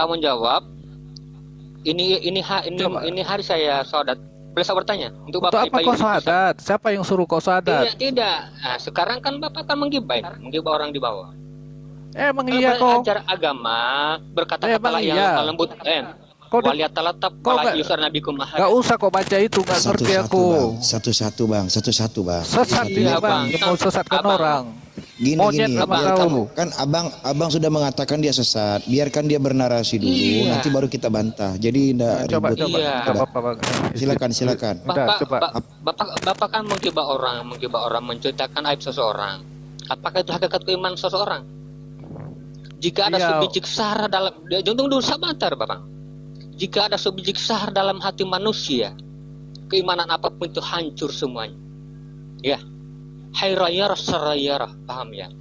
menjawab. Ini hari saya sahadat. Boleh saya bertanya untuk Untuk Bapak apa kau syahadat? Siapa yang suruh kau syahadat? Tidak. Nah, sekarang kan Bapak kan menggibah orang di bawah. Emang Kalau iya kau? belajar agama, berkata-kata Emang yang iya? lembut, Kau waliyatalattab kau wala nggak yusar nabikum nggak ahad. usah kau baca itu, nggak ngerti Satu-satu aku. bang, satu-satu bang, satu-satu bang. Sesat Iya, dia bang, Bang. dia mau sesatkan Abang. orang. Gini Monyet gini, sama biarkan kau. kan abang sudah mengatakan dia sesat, biarkan dia bernarasi dulu, Iya. nanti baru kita bantah. Jadi tidak Coba, ribut. Iya. coba, Bang. Silakan. Bapak kan menggibah orang, menceritakan aib seseorang. Apakah itu hakikat keimanan seseorang? Jika ada Iya. sebiji kesara dalam, tunggu dulu sebentar, Bapak. Jika ada sebiji kesara dalam hati manusia, keimanan apapun itu hancur semuanya. Ya. Hayrayarah sarayarah, paham ya?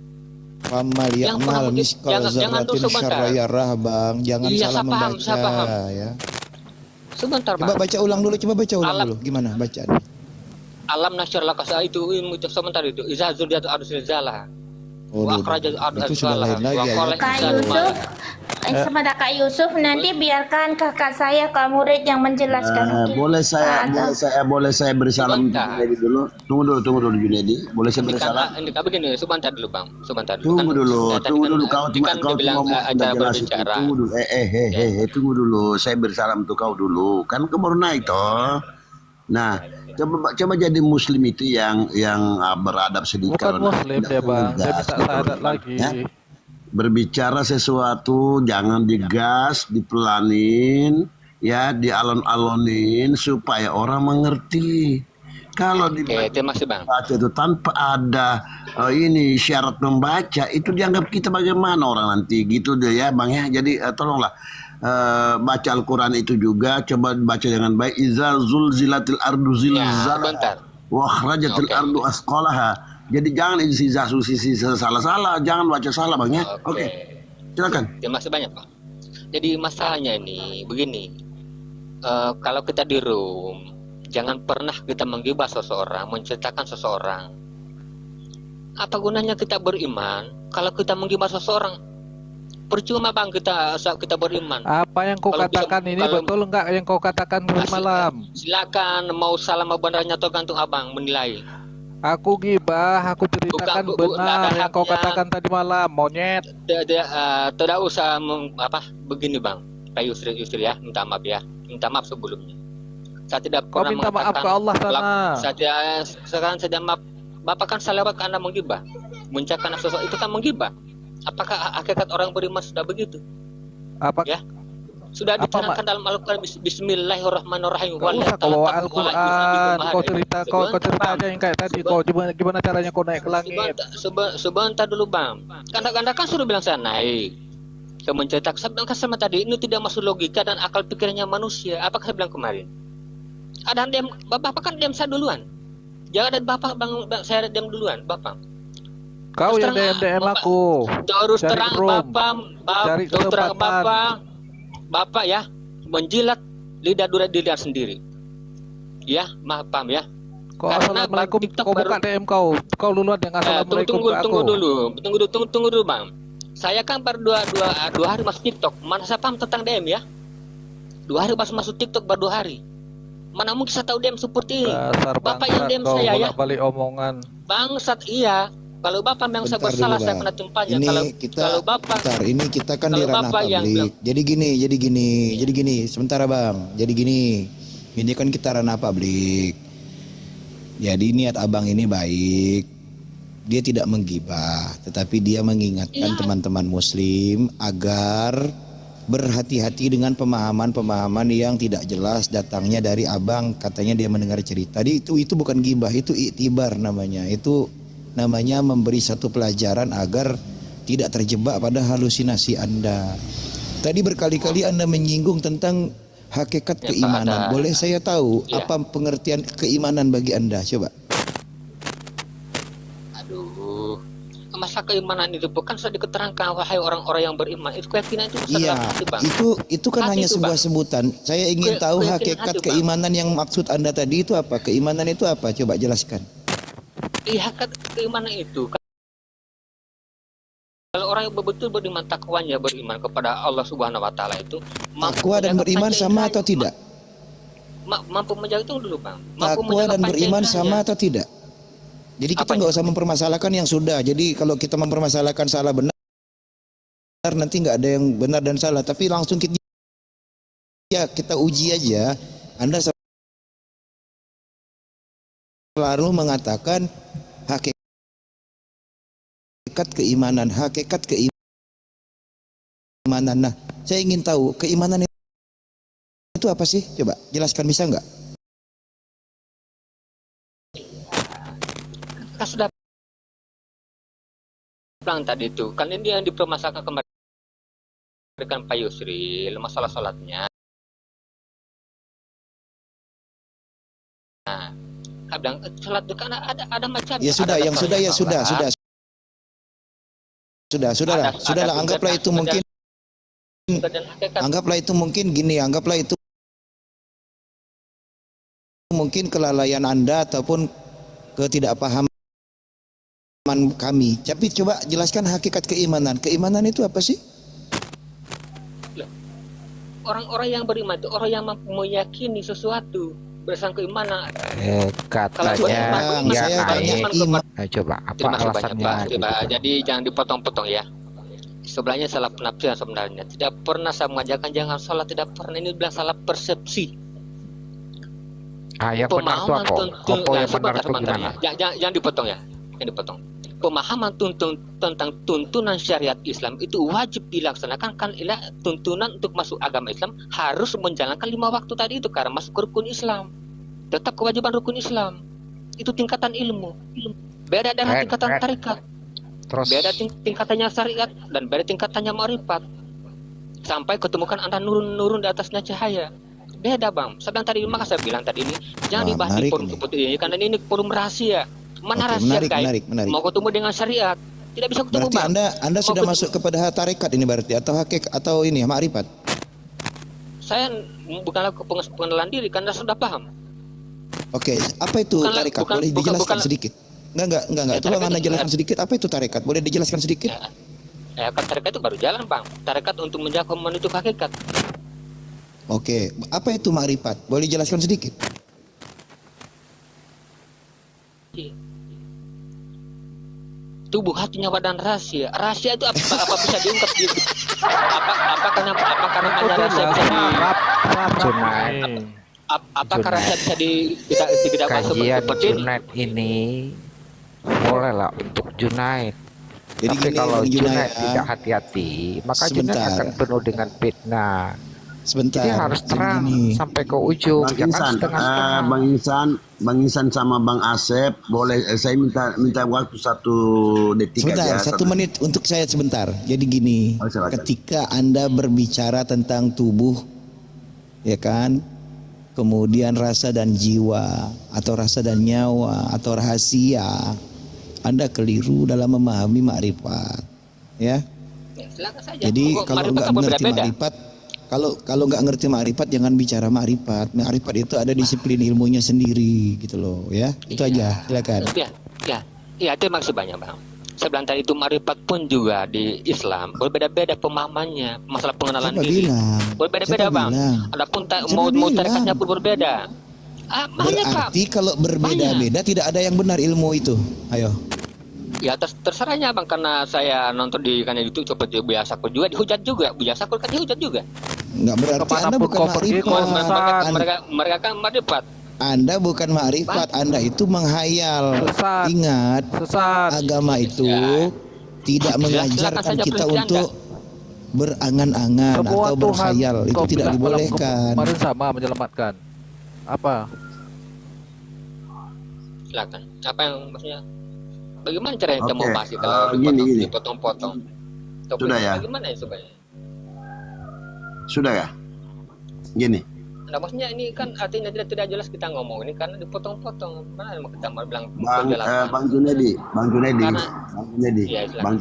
Famal Yang pernah ya'mal miskal jangan zarratin dulu sebentar. syarrayarah bang, jangan Iya, salah saya paham, membaca saya paham. ya. Sebentar, Coba Pak. baca ulang dulu, Alam. Gimana bacaan? Alam nasyar lakasa itu sebentar itu. Iza zudiyatu ardusil zalah. Oh, Wa akhrajat itu sudah lain lagi ya. Kak Yusuf, sebentar Kak Yusuf, nanti biarkan kakak saya Kak Murid yang menjelaskan. Oke? Boleh saya beri salam Sebentar. Junedi dulu. Tunggu dulu Junedi. Boleh saya beri salam? Ini begini, sebentar dulu Bang, sebentar. Tunggu dulu. Kau kan dia bilang acara berbicara. Tunggu dulu. Tunggu dulu. Saya beri salam untuk kau dulu. Kan kau baru naik toh. Nah, coba jadi muslim itu yang beradab sedikit. Bukan muslim dia bang, dia minta syahadat lagi. Ya? Berbicara sesuatu jangan digas, dipelanin, ya, dialon-alonin supaya orang mengerti. Kalau terima kasih Bang. dibaca itu tanpa ada ini syarat membaca, itu dianggap kita bagaimana orang nanti gitu deh ya Bang ya. Jadi tolonglah baca Al-Quran itu juga coba baca dengan baik. Iza zulzilatil ardu zilzalaha wa akhrajatil ardu asqalaha. Jadi jangan isi salah-salah, jangan baca salah Bang ya. Oke. Silakan. Terima kasih banyak Pak. Jadi masalahnya ini begini. Kalau kita di room, jangan pernah kita menggibah seseorang, menceritakan seseorang. Apa gunanya kita beriman kalau kita menggibah seseorang? Percuma Bang kita beriman. Apa yang kau katakan ini betul enggak yang kau katakan malam? Silakan, mau salah mau benarnya tergantung Abang menilai. Aku gibah, aku ceritakan benar yang kau katakan tadi malam, monyet. Tidak usah begini Bang. Pak Yusri ya, minta maaf sebelumnya. Saya tidak pernah minta maaf ke Allah sana. Sekarang saya maaf. Bapak kan salah karena menggibah, mengucapkan sesuatu itu kan menggibah. Apakah hakikat orang beriman sudah begitu? Apa? Ya, sudah diterangkan dalam Al-Quran. Bismillahirrahmanirrahim. Gak usah kau bawa Al-Quran, kau cerita aja yang kayak tadi. Kau gimana caranya kau naik ke langit? Sebentar dulu Bang. Anda kan suruh bilang saya naik. Saya mencetak sama tadi ini tidak masuk logika dan akal pikirannya manusia. Apakah saya bilang kemarin? Ada diam, Bapak kan diam saya duluan. Jangan ada Bapak Bang, saya diam duluan, Bapak. Kau yang DM aku. Terus terang Bapak ya menjilat lidah diri sendiri. Ya, maaf paham ya. Kau assalamualaikum, kau buka DM kau. Kau duluan yang assalamualaikum ke aku. Tunggu dulu Bang. Saya kan baru dua hari masuk TikTok. Mana saya paham tentang DM ya? 2 hari pas masuk TikTok baru 2 hari. Mana mungkin saya tahu DM seperti ini. Bapak yang DM saya ya. Balik omongan. Bangsat iya. Kalau Bapak yang saya bersalah saya kena tumpahnya. Kalau Bapak ini kita kan di ranah publik. Jadi gini. Sebentar Bang. Jadi gini. Ini kan kita ranah publik. Jadi niat Abang ini baik. Dia tidak menggibah, tetapi dia mengingatkan teman-teman muslim agar berhati-hati dengan pemahaman-pemahaman yang tidak jelas datangnya dari Abang. Katanya dia mendengar cerita. Itu bukan gibah, itu iktibar namanya. Itu namanya memberi satu pelajaran agar tidak terjebak pada halusinasi Anda. Tadi berkali-kali Anda menyinggung tentang hakikat keimanan. Boleh saya tahu apa pengertian keimanan bagi Anda? Coba. Aduh, masa keimanan itu bukan sudah diketerangkan wahai orang-orang yang beriman. Itu keyakinan itu iya, itu kan hanya sebuah sebutan. Saya ingin tahu hakikat keimanan yang maksud Anda tadi itu apa? Keimanan itu apa? Coba jelaskan. Hakikat keimanan itu kalau orang yang betul beriman takwanya, beriman kepada Allah Subhanahu wa taala itu Takwa dan beriman sama atau tidak? Mampu menjaga itu dulu, Bang. Mampu Takwa dan menjaga beriman panca sama indera. atau tidak? Jadi kita Apanya? nggak usah mempermasalahkan yang sudah. Jadi kalau kita mempermasalahkan salah benar, nanti nggak ada yang benar dan salah. Tapi langsung kita uji aja. Anda selalu mengatakan hakikat keimanan. Nah, saya ingin tahu keimanan itu apa sih? Coba jelaskan, bisa nggak? Kan sudah bilang tadi itu, kan ini yang dipermasalahkan kemarin kan Pak Yusril, masalah sholatnya. Nah, saya bilang sholat itu kan ada macam. Ya sudah, yang sudah ya sudah. Sudahlah, anggaplah itu mungkin. Anggaplah itu mungkin gini, anggaplah itu mungkin kelalaian Anda ataupun ketidakpahaman kami. Tapi coba jelaskan hakikat keimanan. Keimanan itu apa sih? Orang-orang yang beriman itu orang yang mampu meyakini sesuatu berdasarkan keimanan. Katanya Bang, ya saya tanya iman. coba apa Terima kasih banyak, alasannya Pak. gitu, Pak? Jadi jangan dipotong-potong ya. Sebelahnya salah penafsiran sebenarnya. Tidak pernah saya mengajarkan jangan sholat, tidak pernah. Ini bilang salah persepsi. Yang benar itu apa? Apa yang benar itu gimana? Jangan dipotong ya. Jangan dipotong. Pemahaman tentang tuntunan syariat Islam itu wajib dilaksanakan kan tuntunan untuk masuk agama Islam harus menjalankan 5 waktu tadi itu karena masuk ke rukun Islam. Tetap kewajiban rukun Islam. Itu tingkatan ilmu. Beda dengan tingkatan tarekat. Terus Beda tingkatannya syariat dan beda tingkatannya ma'rifat. Sampai ketemukan Anda nurun di atasnya cahaya. Beda, Bang. Sedang tadi maka saya bilang tadi ini jangan Wah, dibahas di menarik forum ini. seperti ini karena ini forum rahasia. Mana Oke, rahasia menarik, guys? menarik. Mau ketemu dengan syariat. Tidak bisa ketemu, Berarti Bang. Anda sudah Mau masuk kepada tarekat ini berarti atau atau ini ma'rifat? Saya bukanlah pengenalan diri karena sudah paham. Oke, apa itu tarekat? Boleh dijelaskan sedikit? Enggak. Tolong Anda jelaskan sedikit apa itu tarekat? Boleh dijelaskan sedikit? Kan tarekat itu baru jalan, Bang. Tarekat untuk menjangkau menuju hakikat. Oke, apa itu ma'rifat? Boleh dijelaskan sedikit? Tubuh, hati, nyawa dan rahasia. Rahasia itu apa bisa diungkap di apa karena rahasia bisa di Junaid, apakah rahasia bisa tidak masuk kajian seperti ini? Junaid ini boleh lah untuk Junaid. Jadi Tapi gini, kalau Bang Junaid Junaid, tidak hati-hati, maka Junaid Sebentar. akan penuh dengan fitnah. sebentar. Jadi harus Jadi terang gini. sampai ke ujung, Bang jangan Insan, setengah-setengah. Bang Insan sama Bang Asep boleh saya minta waktu 1 detik Sebentar, aja. 1 menit untuk saya sebentar. Jadi gini, Oh, silakan. ketika Anda berbicara tentang tubuh, ya kan, kemudian rasa dan jiwa, atau rasa dan nyawa, atau rahasia, Anda keliru dalam memahami ma'rifat, ya. Ya, silakan saja. Jadi Kok kalau ma'rifat nggak kan mengerti berbeda-beda? ma'rifat, kalau nggak ngerti ma'rifat jangan bicara ma'rifat. Ma'rifat itu ada disiplin ilmunya sendiri, gitu loh, ya. Itu aja, silakan. Ya, terima kasih banyak, Bang. Saya bilang tadi itu ma'rifat pun juga di Islam berbeda-beda pemahamannya, masalah pengenalan Siapa diri. bilang? Berbeda-beda, Siapa Bang. bilang? Adapun Siapa mau bilang? tarikatnya pun berbeda. Banyak, Pak. Berarti kalau berbeda-beda tidak ada yang benar ilmu itu. Ayo. Ya terserahnya, Bang, karena saya nonton di kanal YouTube seperti biasa aku juga dihujat juga. Biasa aku kan dihujat juga. Nggak berarti Anda Kemanapun bukan kau pergi, kau ma'rifat. sesat. Mereka kan ma'rifat. Anda bukan ma'rifat, Anda itu menghayal. Sesat. Ingat, Sesat. agama itu tidak Silakan mengajarkan saja kita prinsip untuk berangan-angan Semua atau Tuhan berkhayal. Itu kau tidak bilang dalam dibolehkan. kemarin sama menyelamatkan. Apa? Silakan. Apa yang maksudnya? Bagaimana caranya kita Oke, mau bahas kalau gini. dipotong-potong? Sudah ya? Bagaimana ya supaya? Sudah ya? Gini. Nah, maksudnya ini kan artinya tidak jelas kita ngomong ini karena dipotong-potong. Mana mau kita mau bilang Bang Junedi, Karena- Iya, silakan. Bang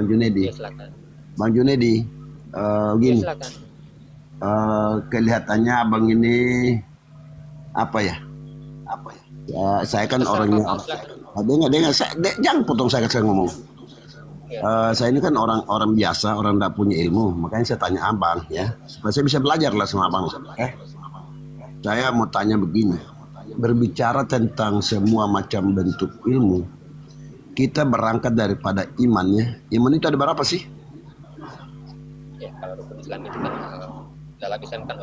Junedi, Ya, silakan. Bang Junedi, Ya, gini, silakan. kelihatannya abang ini apa ya? Ya, saya kan Terserah, orangnya. Bang, silakan. Dengar, jangan potong saya ngomong. Saya ini kan orang biasa, orang tidak punya ilmu, makanya saya tanya abang ya, supaya saya bisa belajar lah sama abang. Saya mau tanya begini, berbicara tentang semua macam bentuk ilmu, kita berangkat daripada iman ya. Iman itu ada berapa sih? Ya, kalau rukun Islam itu kan dalam Islam kan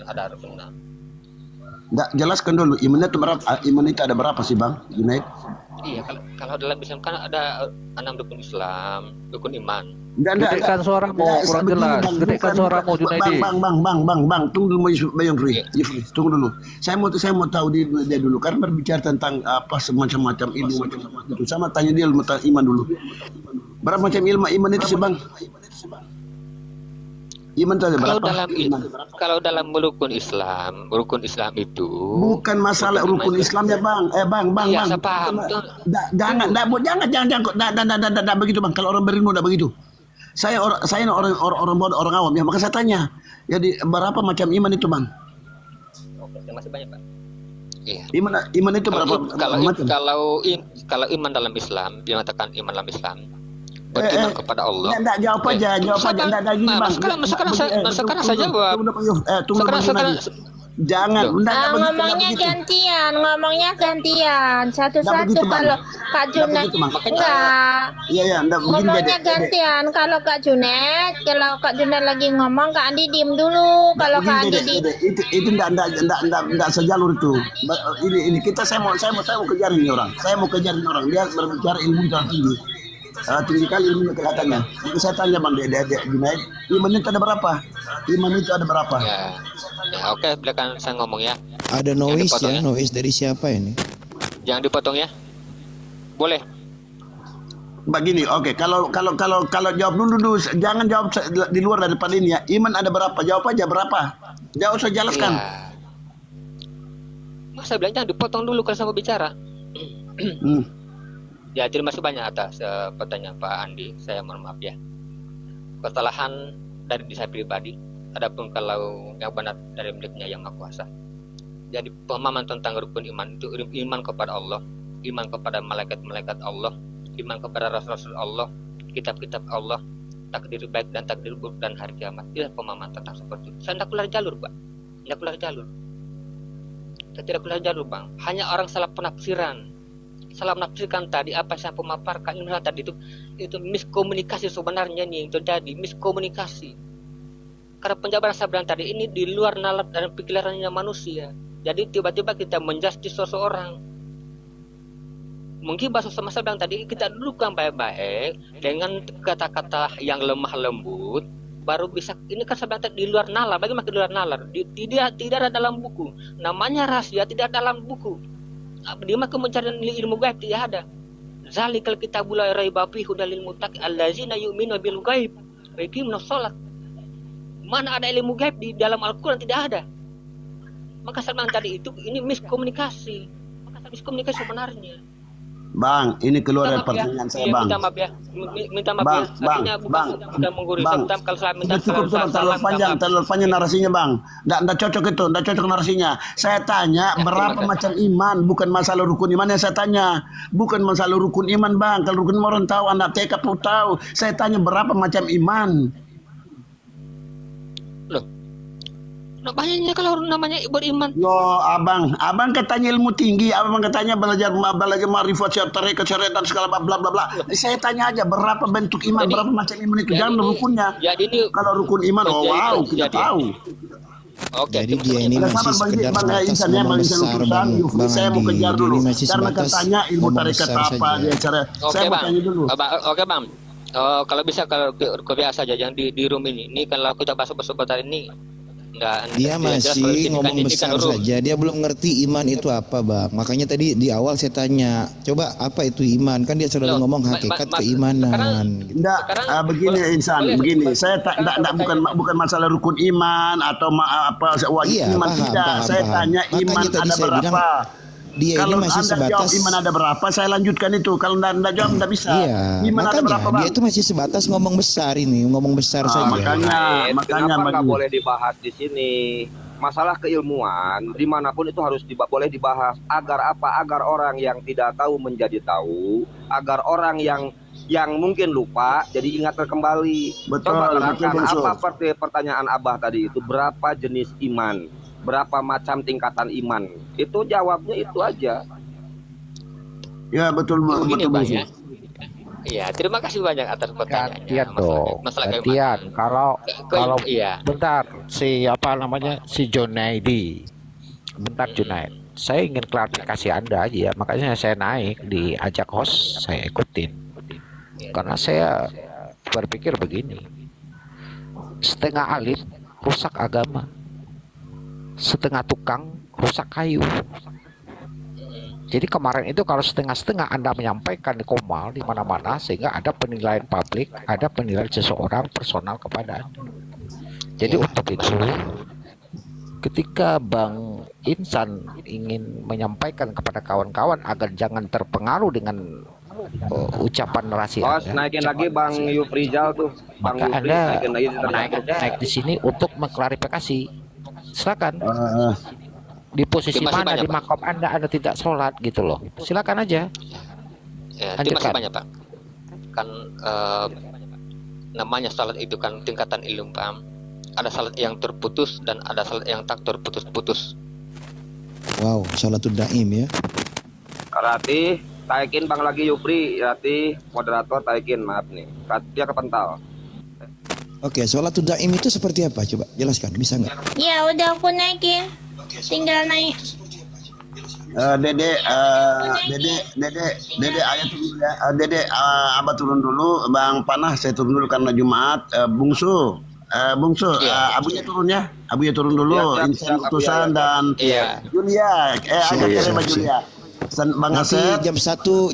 ada rukun 6. Nggak, jelaskan dulu iman itu berapa? Iman itu ada berapa sih bang Junaid? Iya, kalau dalam Islam kan ada 6 rukun Islam, rukun iman. Gedekan suaramu, kurang jelas. Gedekan suaramu, Junaidi. Bang, tunggu dulu, Bang Yufri. Tunggu dulu. Saya mau tahu dia dulu, karena berbicara tentang apa semacam ilmu macam itu. Sama tanya dia tentang iman dulu. Berapa macam ilmu iman itu sih bang? Iman itu ada berapa? Kalau dalam rukun Islam itu bukan masalah rukun Islam ya bang. Bang. Iya, saya paham. Jangan begitu bang. Kalau orang berilmu tidak begitu. Saya orang bodoh, orang awam ya, maka saya tanya. Jadi berapa macam iman itu bang? Oke, masih banyak pak. Iya. Iman itu berapa macam? Kalau iman dalam Islam, dimatakan iman dalam Islam, beriman kepada Allah. Enggak, jawab aja. Enggak gini bang. Sekarang saya jawab. Tunggu lagi. Jangan, ngomongnya gantian. Satu-satu kalau Kak Junaid enggak. Iya, enggak begini Ngomongnya gantian. Kalau Kak Junaid lagi ngomong, Kak Andi diem dulu. Kalau Kak Andi itu enggak sejalur itu. Ini kita saya mau kejar ini orang. Dia berbicara ilmu yang tinggi. Tinggi kali ilmunya kelihatannya. Jadi saya tanya bang Dede Junaid, iman itu ada berapa? Iman itu ada berapa? Ya, oke, silakan saya ngomong ya. Ada noise ya, noise dari siapa ini? Jangan dipotong ya. Boleh. Begini, oke. Kalau jawab dulu, jangan jawab di luar daripada ini ya. Iman ada berapa? Jawab aja berapa. Jangan usah jelaskan. Ya. Masa bilang jangan dipotong dulu kalau saya mau bicara. Ya, terima kasih banyak atas pertanyaan Pak Andi. Saya mohon maaf ya. Kesalahan dari diri saya pribadi. Adapun kalau yang benar dari miliknya yang Maha Kuasa. Jadi pemahaman tentang rukun iman itu iman kepada Allah, iman kepada malaikat-malaikat Allah, iman kepada rasul-rasul Allah, kitab-kitab Allah, takdir baik dan takdir buruk dan hari kiamat. Itu pemahaman tentang seperti itu. Saya tidak keluar jalur, Pak. Saya tidak keluar jalur, Bang. Hanya orang salah penafsiran. Salah menafsirkan tadi apa saya pemaparkan ini tadi itu miskomunikasi sebenarnya nih yang terjadi, miskomunikasi. Karena penjabaran saya bilang tadi ini di luar nalar dan pikirannya manusia. Jadi tiba-tiba kita menjustis seseorang. Mungkin bahasa sama saya bilang tadi kita dudukan baik-baik dengan kata-kata yang lemah lembut, baru bisa. Ini kan saya bilang tadi di luar nalar. Bagaimana di luar nalar? Tidak ada dalam buku. Namanya rahasia tidak ada dalam buku. Di mana mencari ilmu gaib tidak ada. Zalikal kitabul la raiba fihi hudal lil muttaqin allazina yu'minuna bil ghaib wa yuqimuna shalah. Mana ada ilmu gaib di dalam Al-Quran? Tidak ada. Maka saya bilang tadi itu ini miskomunikasi. Sebenarnya. Bang, ini keluar dari pertanyaan saya bang. Minta maaf ya. Artinya bukan sudah menggurui. Kalau saya minta cukup terlalu panjang narasinya bang. Nggak cocok narasinya. Saya tanya berapa macam iman, bukan masalah rukun iman yang saya tanya. Bukan masalah rukun iman bang. Kalau rukun iman orang tahu, anak TK pun tahu. Saya tanya berapa macam iman. Nah, banyaknya kalau namanya beriman. Yo, abang katanya ilmu tinggi, abang katanya belajar marifat syariat dan segala bla bla bla. Saya tanya aja berapa bentuk iman, berapa macam iman itu, jangan rukunnya. Kalau rukun iman, kita tahu. Oke. Jadi dia ini masih sekedar sebatas ngomong besar bang saya mau kejar dulu. Ini masih Karena sebatas katanya ilmu tarekat apa dia cara. Saya mau tanya dulu. Oke bang. Kalau bisa kalau biasa saja yang di room ini. Ini kalau kita bahas sebentar ini. Dia masih ngomong besar saja. Dia belum ngerti iman itu apa bang. Makanya tadi di awal saya tanya, coba apa itu iman? Kan dia selalu ngomong hakikat keimanan. Enggak, begini insan, begini. Saya bukan masalah rukun iman atau apa wajib iman tidak. Saya tanya iman ada berapa. Dia kalau ini masih Anda sebatas jawab iman ada berapa, saya lanjutkan itu. Kalau Anda jawab Anda bisa. Iya, iman makanya ada berapa, Bang? dia itu masih sebatas ngomong besar ini, ngomong besar saja. Makanya nggak boleh dibahas di sini. Masalah keilmuan dimanapun itu harus boleh dibahas. Agar apa? Agar orang yang tidak tahu menjadi tahu. Agar orang yang yang mungkin lupa jadi ingat kembali. Betul, Coba betul, terangkan Bung Sul. apa seperti pertanyaan Abah tadi itu, berapa jenis iman, berapa macam tingkatan iman, itu jawabnya itu aja. Ya betul, Begini betul Bang Bung ya. Sul. Iya, terima kasih banyak atas pertanyaannya. Gantian dong, gantian. Kalau iya. bentar, si apa namanya, si Junaidi, bentar Junaid, saya ingin klarifikasi Anda aja ya, makanya saya naik diajak host, saya ikutin, karena saya berpikir begini, setengah alim rusak agama, setengah tukang rusak kayu. Jadi kemarin itu kalau setengah-setengah Anda menyampaikan di Komal di mana-mana sehingga ada penilaian publik, ada penilaian seseorang personal kepada Anda. Jadi untuk itu ketika Bang Insan ingin menyampaikan kepada kawan-kawan agar jangan terpengaruh dengan ucapan narasi Bos, Anda, naikin lagi Bang Yufrizal tuh. Bang maka Yufri Anda naikin lagi naik di sini untuk mengklarifikasi. Silakan. Di posisi Terima kasih mana banyak, di makom Anda tidak sholat gitu loh. Silakan aja. Ya, terima Lanjutkan. kasih banyak Pak. Kan namanya salat itu kan tingkatan ilmu Pak. Ada salat yang terputus dan ada salat yang tak terputus-putus. Wow, salatul daim ya. Rati, taikin Bang lagi Yufri, Rati, moderator taikin, maaf nih. Dia kepental. Oke, salatul daim itu seperti apa? Coba jelaskan, bisa nggak? Ya udah aku naikin. Tinggal naik. Dede, ayah turun ya. Dede, Abah turun dulu. Bang Panah, saya turun dulu karena Jumat. Bungsu, Iya. abunya turun ya. Abunya turun dulu. Iya, Insan siap, utusan Abu, dan Iya. Julia. Agak keren Mbak Julia. Bang Nanti Asep.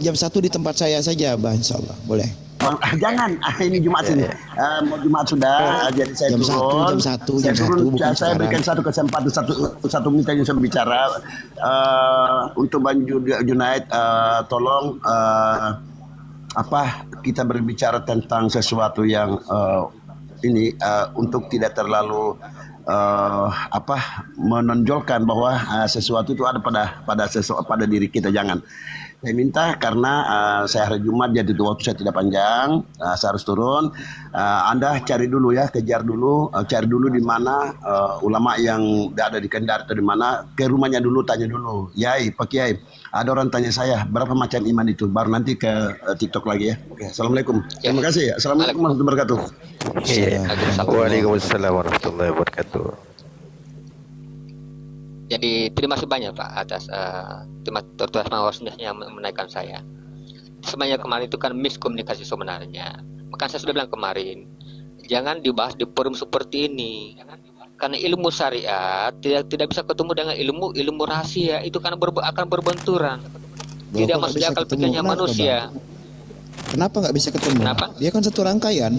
jam 1 di tempat saya saja, Bah, insya Allah. Boleh. Jangan, ini Jumat sini. Mau Jumat sudah, jadi saya Jam turun. 1, Saya jam 1, turun, bukan saya berikan sekarang. satu kesempatan, satu menit yang saya bicara. Untuk Bang Junaid, tolong kita berbicara tentang sesuatu yang ini untuk tidak terlalu menonjolkan bahwa sesuatu itu ada pada diri kita. Jangan. Saya minta karena saya hari Jumat jadi waktu saya tidak panjang, saya harus turun. Anda cari dulu ya, kejar dulu, cari dulu di mana ulama yang ada di Kendari atau di mana, ke rumahnya dulu, tanya dulu. Yai, Pak Kiai, ada orang tanya saya berapa macam iman itu, baru nanti ke TikTok lagi ya. Oke, assalamualaikum. Terima kasih ya. Assalamualaikum warahmatullahi wabarakatuh. Waalaikumsalam warahmatullahi wabarakatuh. Jadi terima kasih banyak Pak atas tertulis yang menaikkan saya. Sebenarnya kemarin itu kan miskomunikasi sebenarnya. Maka saya sudah bilang kemarin, jangan dibahas di forum seperti ini. Karena ilmu syariat tidak bisa ketemu dengan ilmu rahasia, itu kan akan berbenturan. Tidak Bapak masuk di bisa akal ketemu. pikirnya Kenapa, manusia. Kenapa nggak bisa ketemu? Kenapa? Dia kan satu rangkaian.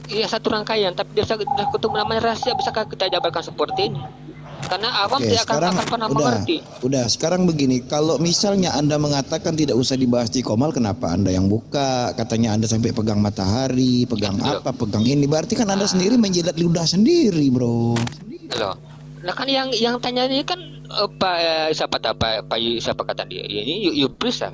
Iya, satu rangkaian, tapi dia sudah ketemu namanya rahasia, bisakah kita jabarkan seperti ini? Karena awam Oke, tidak sekarang akan pernah mengerti. udah. Sekarang begini, kalau misalnya Anda mengatakan tidak usah dibahas di Komal, kenapa Anda yang buka? Katanya Anda sampai pegang matahari, pegang apa, pegang ini. Berarti kan Anda sendiri menjilat ludah sendiri, bro. Loh. Nah kan yang tanya ini kan siapa kata dia? Ini Yubris ya.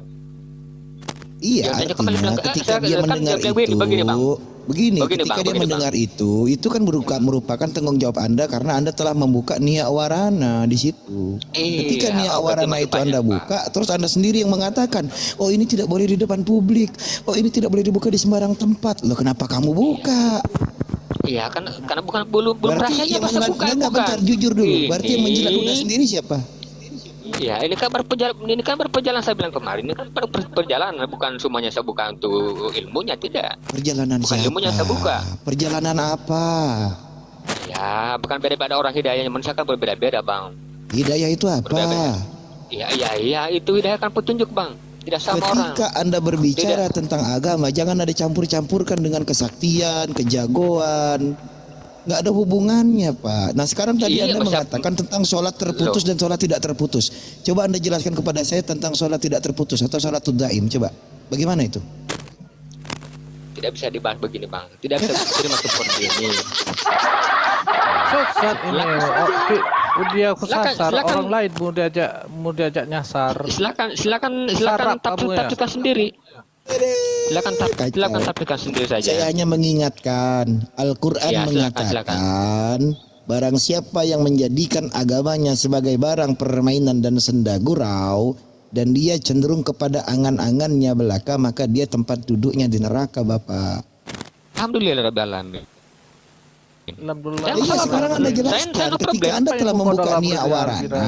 Iya, Yang tanya kembali artinya bilang, ketika saya dia kan mendengar dia itu, begini, Bang. Begini, ketika Bang, dia begini, mendengar itu kan merupakan tanggung jawab Anda karena Anda telah membuka Nia Warana di situ. Ketika Nia Warana itu Anda buka, terus Anda sendiri yang mengatakan, oh ini tidak boleh di depan publik, oh ini tidak boleh dibuka di sembarang tempat. Loh kenapa kamu buka? Iya kan, karena belum Berarti rasanya yang masa buka bentar, jujur dulu. Berarti yang menjilat ludah sendiri siapa? Ya ini kan berperjalanan saya bilang kemarin, ini kan perjalanan, bukan semuanya saya buka untuk ilmunya, tidak. Perjalanan Bukan siapa? ilmunya saya buka. Perjalanan apa? Ya bukan beda-beda orang hidayahnya, manusia kan berbeda-beda Bang. Hidayah itu apa? Berbeda-beda. Iya itu hidayah kan petunjuk Bang, tidak sama orang. Ketika Anda berbicara tentang agama, jangan ada campur-campurkan dengan kesaktian, kejagoan. Nggak ada hubungannya, Pak. Nah, sekarang tadi Iya, Anda mengatakan tentang sholat terputus dan sholat tidak terputus. Coba Anda jelaskan kepada saya tentang sholat tidak terputus atau sholat daim. Coba, bagaimana itu? Tidak bisa dibahas begini Bang, tidak bisa diterima seperti ini. Sesat ini. Oh, dia kesasar. Silakan. Orang lain mau diajak nyasar. Silakan Sarap kamu ya? tafsirkan sendiri. Kacau. Silakan sampaikan sendiri saja. Saya hanya mengingatkan, Al-Quran Ya, mengatakan barang siapa yang menjadikan agamanya sebagai barang permainan dan senda gurau dan dia cenderung kepada angan-angannya belaka, maka dia tempat duduknya di neraka, Bapak. Alhamdulillah rabbil alamin. Alhamdulillah. Saya Iya, masalah, sekarang Bang. Anda Saya jelaskan no ketika problem. Anda telah membuka Dalam niat perjalanan warana.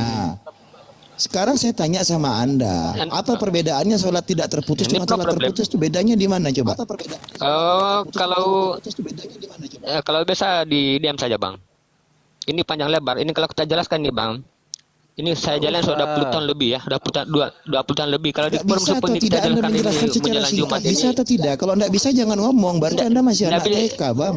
Sekarang saya tanya sama Anda, apa perbedaannya sholat tidak terputus Ini dengan sholat problem. terputus itu bedanya di mana coba? Kalau biasa diam saja bang. Ini panjang lebar. Ini kalau kita jelaskan nih bang. Ini saya jalan sudah 20 tahun lebih ya. Udah 20 tahun lebih. Kalau di Nggak forum bisa atau seperti ini kita tidak Anda jelaskan menjelaskan ini secara menjelang singkat? Jumat Bisa ini. atau tidak? Kalau nggak bisa jangan ngomong, berarti Anda masih anak TK, Bang.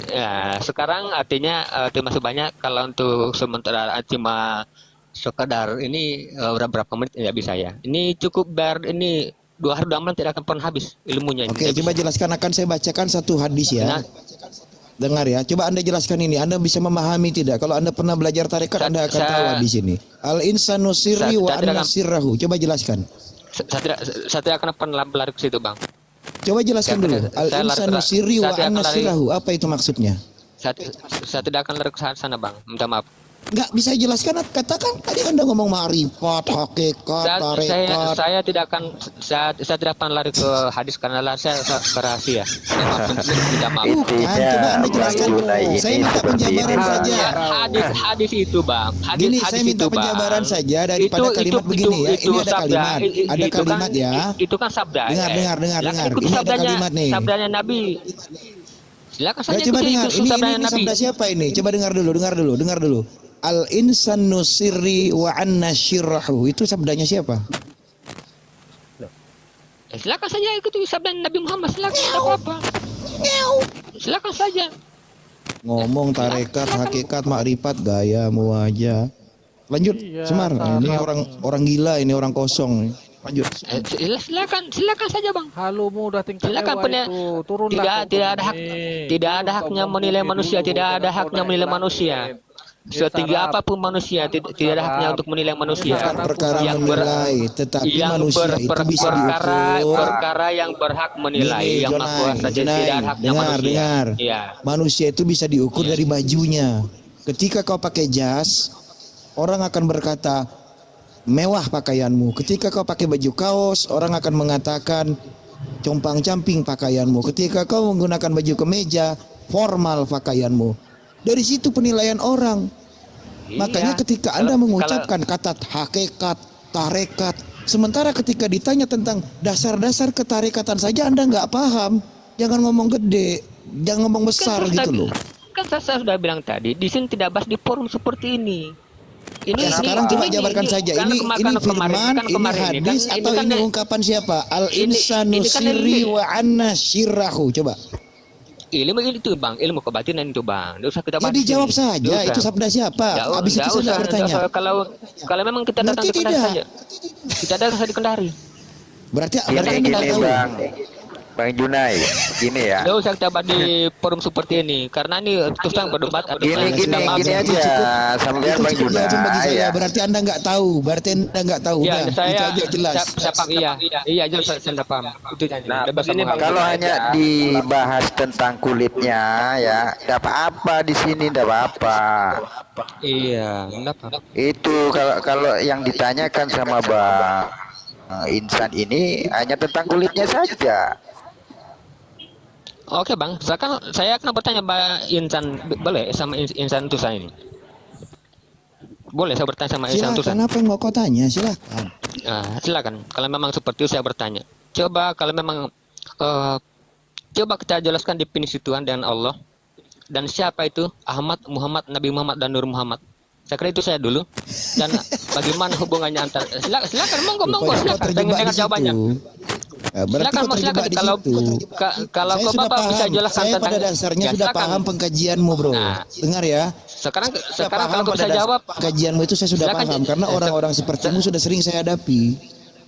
Ya, sekarang artinya terima kasih banyak. Kalau untuk sementara cuma sekedar ini udah berapa menit nggak bisa ya. Ini cukup ini 2 hari 2 malam tidak akan pernah habis ilmunya. Oke, coba jelaskan, akan saya bacakan satu hadis ya. Nah. Dengar ya, coba Anda jelaskan ini. Anda bisa memahami tidak? Kalau Anda pernah belajar tarekat, Anda akan tahu di sini. Al insanu sirri wa anna sirrahu. Coba jelaskan. Saya tidak akan pernah berlari ke situ, Bang. Coba jelaskan dulu. Al saya insanu lari- sirri wa saya tidak anna akan lari. sirrahu. Apa itu maksudnya? Saya tidak akan lari ke sana, Bang. Minta maaf. Nggak bisa jelaskan, katakan tadi Anda ngomong ma'rifat, hakikat, tarekat. Saya tidak akan saya tidak akan lari ke hadis karena saya rahasia. Minta maaf. Bukan, coba Anda jelaskan dulu. Saya minta penjabaran saja. Hadis itu, Bang. Gini, saya minta penjabaran saja daripada kalimat begini ya. Ini ada kalimat, ada kalimat ya. Itu kan sabda. Dengar. Ikuti Ini ada sabdanya, kalimat nih. sabdanya Nabi. Silakan Ya, saja coba ikuti dengar. itu Ini sabdanya Nabi. sabda siapa ini? Coba dengar dulu. Al insanu sirri wa anna syirrahu. Itu sabdanya siapa? Silakan saja ikuti sabda Nabi Muhammad. Silakan, tidak apa-apa. Silakan saja. Ngomong tarekat, hakikat, makrifat, gayamu aja. Lanjut, Iya, Semar. Ini orang gila, ini orang kosong. Lanjut. Silakan saja bang. Halumu udah tingkat Silakan dewa punya itu. Turunlah tidak ada hak ini. tidak ada haknya menilai manusia, tidak ada haknya menilai manusia. Setinggi apapun manusia tidak ada haknya untuk menilai manusia. Bukan perkara Yang menilai, tetapi manusia itu bisa diukur. perkara yang berhak menilai, Gini, yang Jonai, maha kuasa tidak ada haknya manusia. dengar. Iya. Manusia itu bisa diukur dari bajunya. Ketika kau pakai jas, orang akan berkata mewah pakaianmu. Ketika kau pakai baju kaos, orang akan mengatakan compang-camping pakaianmu. Ketika kau menggunakan baju kemeja, formal pakaianmu. Dari situ penilaian orang. Makanya ketika Anda mengucapkan kata hakikat, tarekat, sementara ketika ditanya tentang dasar-dasar ketarekatan saja Anda nggak paham, jangan ngomong gede, jangan ngomong besar gitu loh. Kan saya sudah bilang tadi, di sini tidak bahas di forum seperti ini. Ya, sekarang coba jabarkan saja. Ini firman, ini hadis, atau ini ungkapan siapa? Al insanu sirri wa anna syirrahu. Coba. Ilmu itu bang, ilmu kebatinan itu bang. Tidak usah kita bahas. Jadi jawab ini. saja. Nggak Itu usah. sabda siapa? Nggak Habis itu saya usah, bertanya. nggak usah. Kalau memang kita datang Ngerti ke Kendari tidak? saja. Kita datang di Kendari. Berarti Gini, Anda gini tahu. Bang Junai, gini ya. Tidak usah kita bahas di forum seperti ini. Karena ini terus terang berdebat. Gini aja, sampean Itu Bang cukup jelasin bagi Junai saya. ya. Berarti Anda nggak tahu. Berarti Anda nggak tahu. Ya, Udah, itu saya aja jelas. saya paham. Iya, jelas saya paham. Itu aja. Nah, Bebas begini, sama Bang. Kalau kamu. hanya dibahas tentang kulitnya ya, tidak apa-apa di sini, tidak apa-apa. Iya, kenapa? Itu kalau yang ditanyakan sama Bang Insan ini hanya tentang kulitnya saja. Oke bang, saya akan bertanya Mbak Insan, boleh sama Insan Tusan ini? Boleh saya bertanya sama Insan Tusan? Silakan, apa yang mau kau tanya? Silakan. Nah, silakan. Kalau memang seperti itu saya bertanya. Coba kalau memang coba kita jelaskan definisi Tuhan dan Allah. Dan siapa itu Ahmad, Muhammad, Nabi Muhammad dan Nur Muhammad. Saya kira itu saya dulu. Dan bagaimana hubungannya antara silakan monggo Rupanya kau silakan. terjebak Pengen di dengar situ. jawabannya. Berarti Silakan, kau terjebak di kalau situ. kalau Saya kau sudah Bapak bisa paham. jelaskan Saya tentang pada dasarnya Ya, sudah silakan. paham pengkajianmu, bro. Nah. Dengar ya. Sekarang Sudah paham kalau kau pada bisa dasar jawab. Kajianmu itu saya sudah Silakan, paham karena orang-orang sepertimu sudah sering saya hadapi.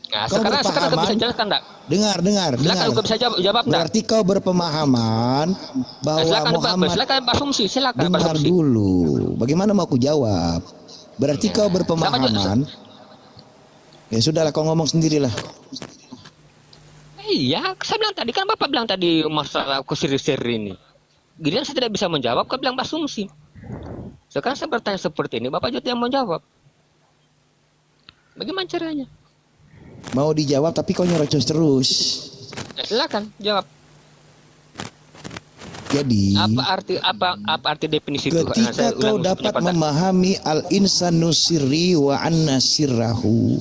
Nah, Kau sekarang kau bisa berpahaman. jelaskan enggak? Dengar. Silakan kau bisa jawab enggak? Berarti kau berpemahaman bahwa Muhammad. Silakan berasumsi, silakan Dengar berasumsi. dulu. Bagaimana mau aku jawab? Berarti kau berpemahaman. Ya sudahlah, kau ngomong sendirilah. Iya, saya bilang tadi kan Bapak bilang tadi masalah seri ini. Giliran saya tidak bisa menjawab, kau bilang asumsi. Sekarang saya bertanya seperti ini, Bapak juga yang menjawab. Bagaimana caranya? Mau dijawab tapi kau nyerocos terus. Ya, silakan jawab. Jadi Apa arti definisi itu? ketika kau dapat memahami al-insanu sirri wa anna sirrahu,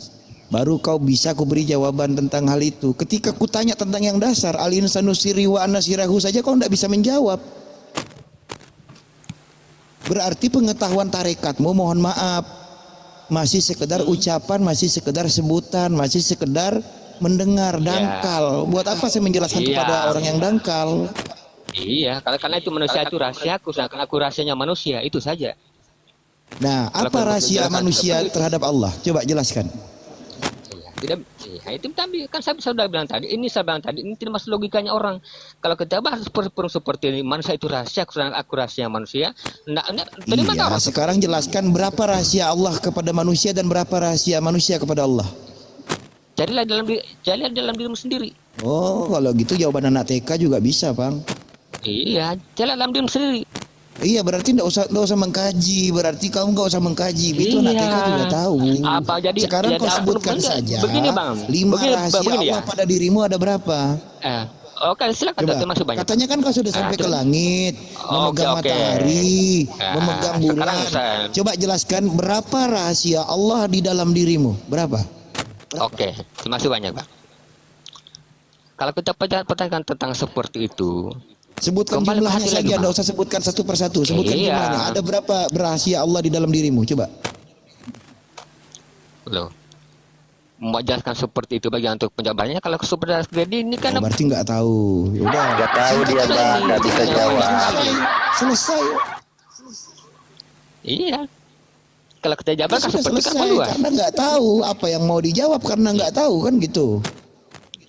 baru kau bisa ku beri jawaban tentang hal itu. Ketika ku tanya tentang yang dasar al-insanu sirri wa anna sirrahu saja kau tidak bisa menjawab. Berarti pengetahuan tarekatmu mohon maaf masih sekedar ucapan, masih sekedar sebutan, masih sekedar mendengar, dangkal. Buat apa saya menjelaskan kepada orang yang dangkal? Iya, karena itu manusia itu rahasiaku, karena aku rahasianya manusia, itu saja. Nah, apa rahasia manusia terhadap Allah? Coba jelaskan. Tidak, itu tadi kan saya sudah bilang tadi. Ini saya bilang tadi, ini tidak masuk logikanya orang. Kalau kita bahas seperti ini, manusia itu rahasia, aku rahasia manusia. Iya, sekarang jelaskan berapa rahasia Allah kepada manusia dan berapa rahasia manusia kepada Allah. Carilah dalam dirimu sendiri. Oh, kalau gitu jawaban anak TK juga bisa, Bang. Iya, carilah dalam dirimu sendiri. Iya, berarti enggak usah mengkaji. Berarti kamu enggak usah mengkaji. Itu anak TK juga tahu. Apa jadi? Sekarang kau sebutkan saja. Begini, Bang. 5 rahasia Allah pada dirimu ada berapa? Oke, silakan. Coba. Masuk banyak. Katanya kan kau sudah sampai ke langit, memegang matahari, memegang bulan. Coba jelaskan berapa rahasia Allah di dalam dirimu? Berapa? Oke, terima kasih banyak, Bang. Kalau kita pertanyakan tentang seperti itu, sebutkan kembali jumlahnya lagi, saja, tidak usah sebutkan satu persatu. Sebutkan jumlahnya. Ada berapa rahasia Allah di dalam dirimu? Coba. Loh, mau jelaskan seperti itu bagian untuk penjawabannya. Kalau seperti jadi ini kan berarti nggak tahu. Ya udah. Nggak tahu dia, Bang. Nggak bisa jawab. Selesai. Iya. Kalau kita jawab kan seperti selesai, kan luas. karena nggak tahu apa yang mau dijawab karena nggak tahu kan gitu.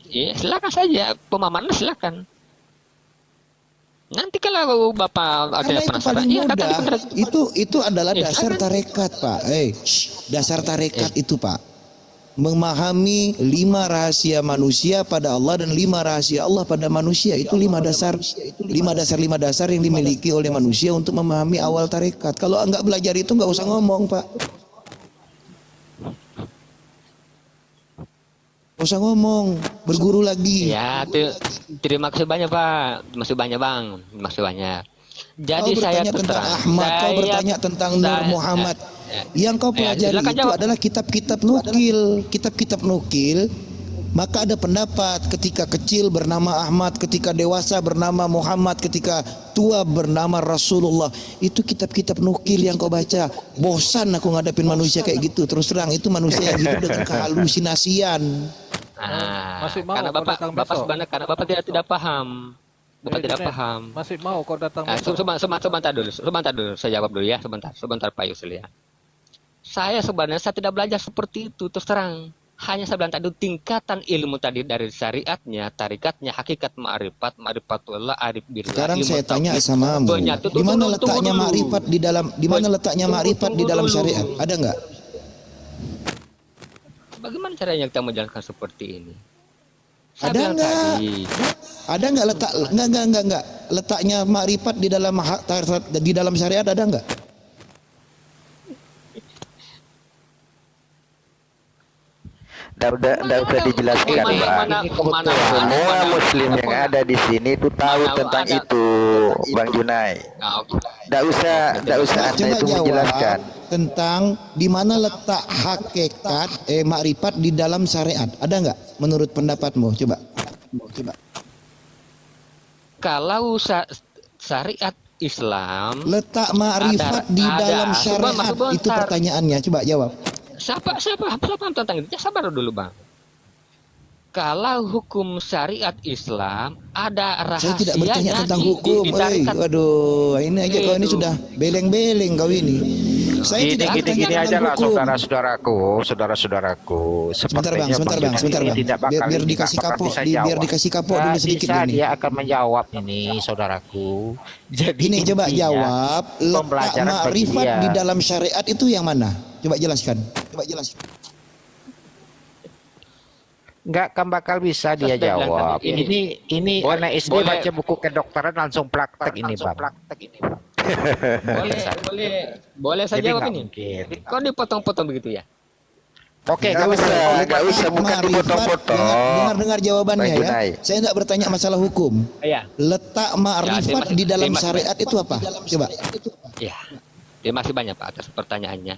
Iya, silakan saja pemahaman silakan. Nanti kalau Bapak ada Karena itu penasaran, paling mudah. Itu adalah dasar silakan. tarekat, Pak. Dasar tarekat itu, Pak. Memahami 5 rahasia manusia pada Allah dan 5 rahasia Allah pada manusia. Itu 5 dasar yang dimiliki oleh manusia untuk memahami awal tarekat. Kalau enggak belajar itu enggak usah ngomong, Pak. Nggak usah ngomong, berguru lagi. Ya, terima kasih banyak, Pak. Terima kasih banyak, Bang. Terima kasih banyak. Jadi Kau saya bertanya tentang Ahmad, kau bertanya tentang Nur Muhammad. Yang kau pelajari silakan itu jawab. adalah kitab-kitab nukil. Kitab-kitab nukil, maka ada pendapat ketika kecil bernama Ahmad, ketika dewasa bernama Muhammad, ketika tua bernama Rasulullah. Itu kitab-kitab nukil yang kau baca. Bosan aku ngadepin manusia kayak gitu. Terus terang itu manusia yang hidup dengan kehalusinasian. Masih mau karena kau datang Bapak besok? sebenarnya karena Bapak tidak paham. Bapak tidak paham. Masih mau kau datang besok? Sebentar dulu, saya jawab dulu ya, sebentar Pak Yusril ya. Saya tidak belajar seperti itu, terus terang. Hanya saya bilang tadi tingkatan ilmu tadi dari syariatnya, tarikatnya, hakikat ma'rifatullah, arif billah. Sekarang saya tanya samamu, di mana letaknya ma'rifat di dalam syariat? Ada enggak? Bagaimana caranya kita menjalankan seperti ini? Saya Ada bilang enggak? tadi, Ada enggak enggak letaknya ma'rifat di dalam syariat ada enggak? Nggak usah dijelaskan, Bang. Semua Muslim yang ada di sini itu tahu tentang itu, Bang Junai. Nggak usah Anda Coba itu jawab menjelaskan. tentang di mana letak hakikat ma'rifat di dalam syariat. Ada enggak menurut pendapatmu? Coba. kalau syariat Islam, Letak ma'rifat di dalam syariat itu pertanyaannya. Coba jawab. siapa tentang itu? Ya, sabar dulu, Bang. Kalau hukum syariat Islam ada Saya tidak rahasianya bertanya tentang hukum. Waduh, ini aja kau ini sudah beleng-beleng kau ini. Saya tidak bertanya Gini aja tentang lah, hukum. saudara-saudaraku. Sebentar bang, Sepertinya sebentar bang. tidak bakal Biar ini, dikasih nggak bakal kapok, bisa biar jawab. dikasih kapok Nggak dulu sedikit bisa, ini. dia akan menjawab ini, saudaraku. Jadi Ini coba intinya, jawab letak pembelajaran bagi ma'rifat dia. di dalam syariat itu yang mana? Coba jelaskan. nggak kan bakal bisa dia Saya bilang jawab. tadi, Ini Boleh- anak SD boleh- baca buku kedokteran langsung praktek ini bang. boleh saya Jadi jawab nggak ini. mungkin. Kok dipotong-potong begitu ya? Oke, Nggak usah, bukan Marifat, dipotong-potong. dengar jawabannya Bang ya. Junai. Saya enggak bertanya masalah hukum. Iya. Letak Ya, ma'rifat terima- di dalam terima- syariat itu apa? Coba. Ya. Terima kasih banyak Pak atas pertanyaannya.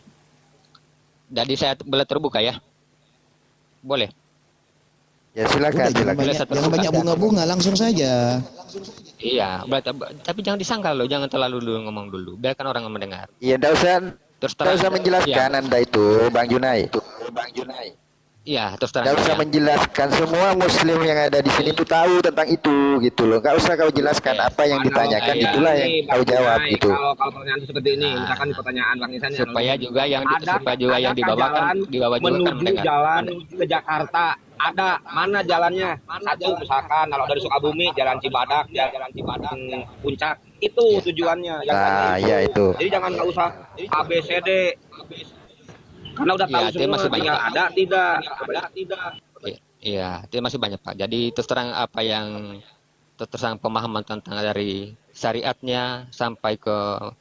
Jadi saya boleh terbuka ya? Boleh. Ya silakan, Udah, jangan silakan. banyak, jangan banyak bunga-bunga, langsung saja. Iya, tapi jangan disangkal loh, jangan terlalu dulu ngomong dulu. Biarkan orang yang mendengar. Iya, enggak usah, Terus enggak usah menjelaskan Iya, Anda itu, Bang Junai. iya, terus terang. Enggak usah aja. menjelaskan, semua muslim yang ada di sini itu tahu tentang itu gitu loh. Enggak usah kau jelaskan Oke. apa yang ditanyakan, Iya. itulah yang kau jawab gitu. Kalau pertanyaan itu seperti ini, misalkan di pertanyaan Bang Insan Supaya juga yang supaya juga yang adakah dibawa jalan juga kan menuju mendengar. jalan ke Jakarta, ada mana jalannya? Satu misalkan kalau dari Sukabumi jalan Cibadak, Puncak, itu tujuannya. Yang Nah, tadi ya itu. Jadi jangan nggak usah ABCD. Karena udah tahu Iya, dia semua, masih banyak. tinggal ada tidak. Iya, itu masih banyak Pak. Jadi terus terang apa yang terus terang pemahaman tentang dari syariatnya sampai ke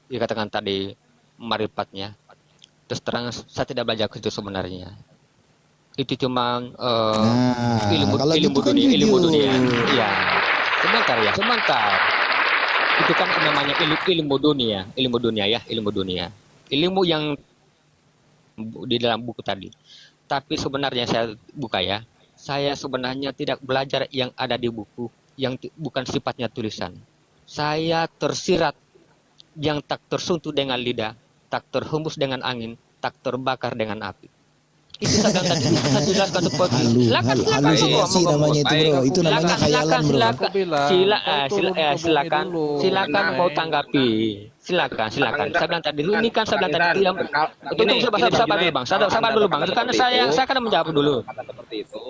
dikatakan tadi marifatnya. Terus terang saya tidak belajar ke itu sebenarnya. Itu cuma ilmu kalau ilmu gitu kan dunia, ilmu jujur. dunia. Iya. Sebentar. Itu kan namanya ilmu dunia ya, ilmu dunia. Ilmu yang di dalam buku tadi. Tapi sebenarnya saya buka ya. Saya sebenarnya tidak belajar yang ada di buku, yang bukan sifatnya tulisan. Saya tersirat yang tak tersentuh dengan lidah, tak terhembus dengan angin, tak terbakar dengan api. Itu saya tadi saya jelaskan seperti Halusinasi namanya itu bro, itu namanya khayalan bro. Aku bilang, kau turun ke bumi silakan dulu. silakan mau tanggapi. Silakan. Saya bilang tadi ini kan saya bilang tadi tidak. Tunggu sabar dulu Bang. Sabar dulu Bang. Karena saya akan menjawab dulu. Seperti itu.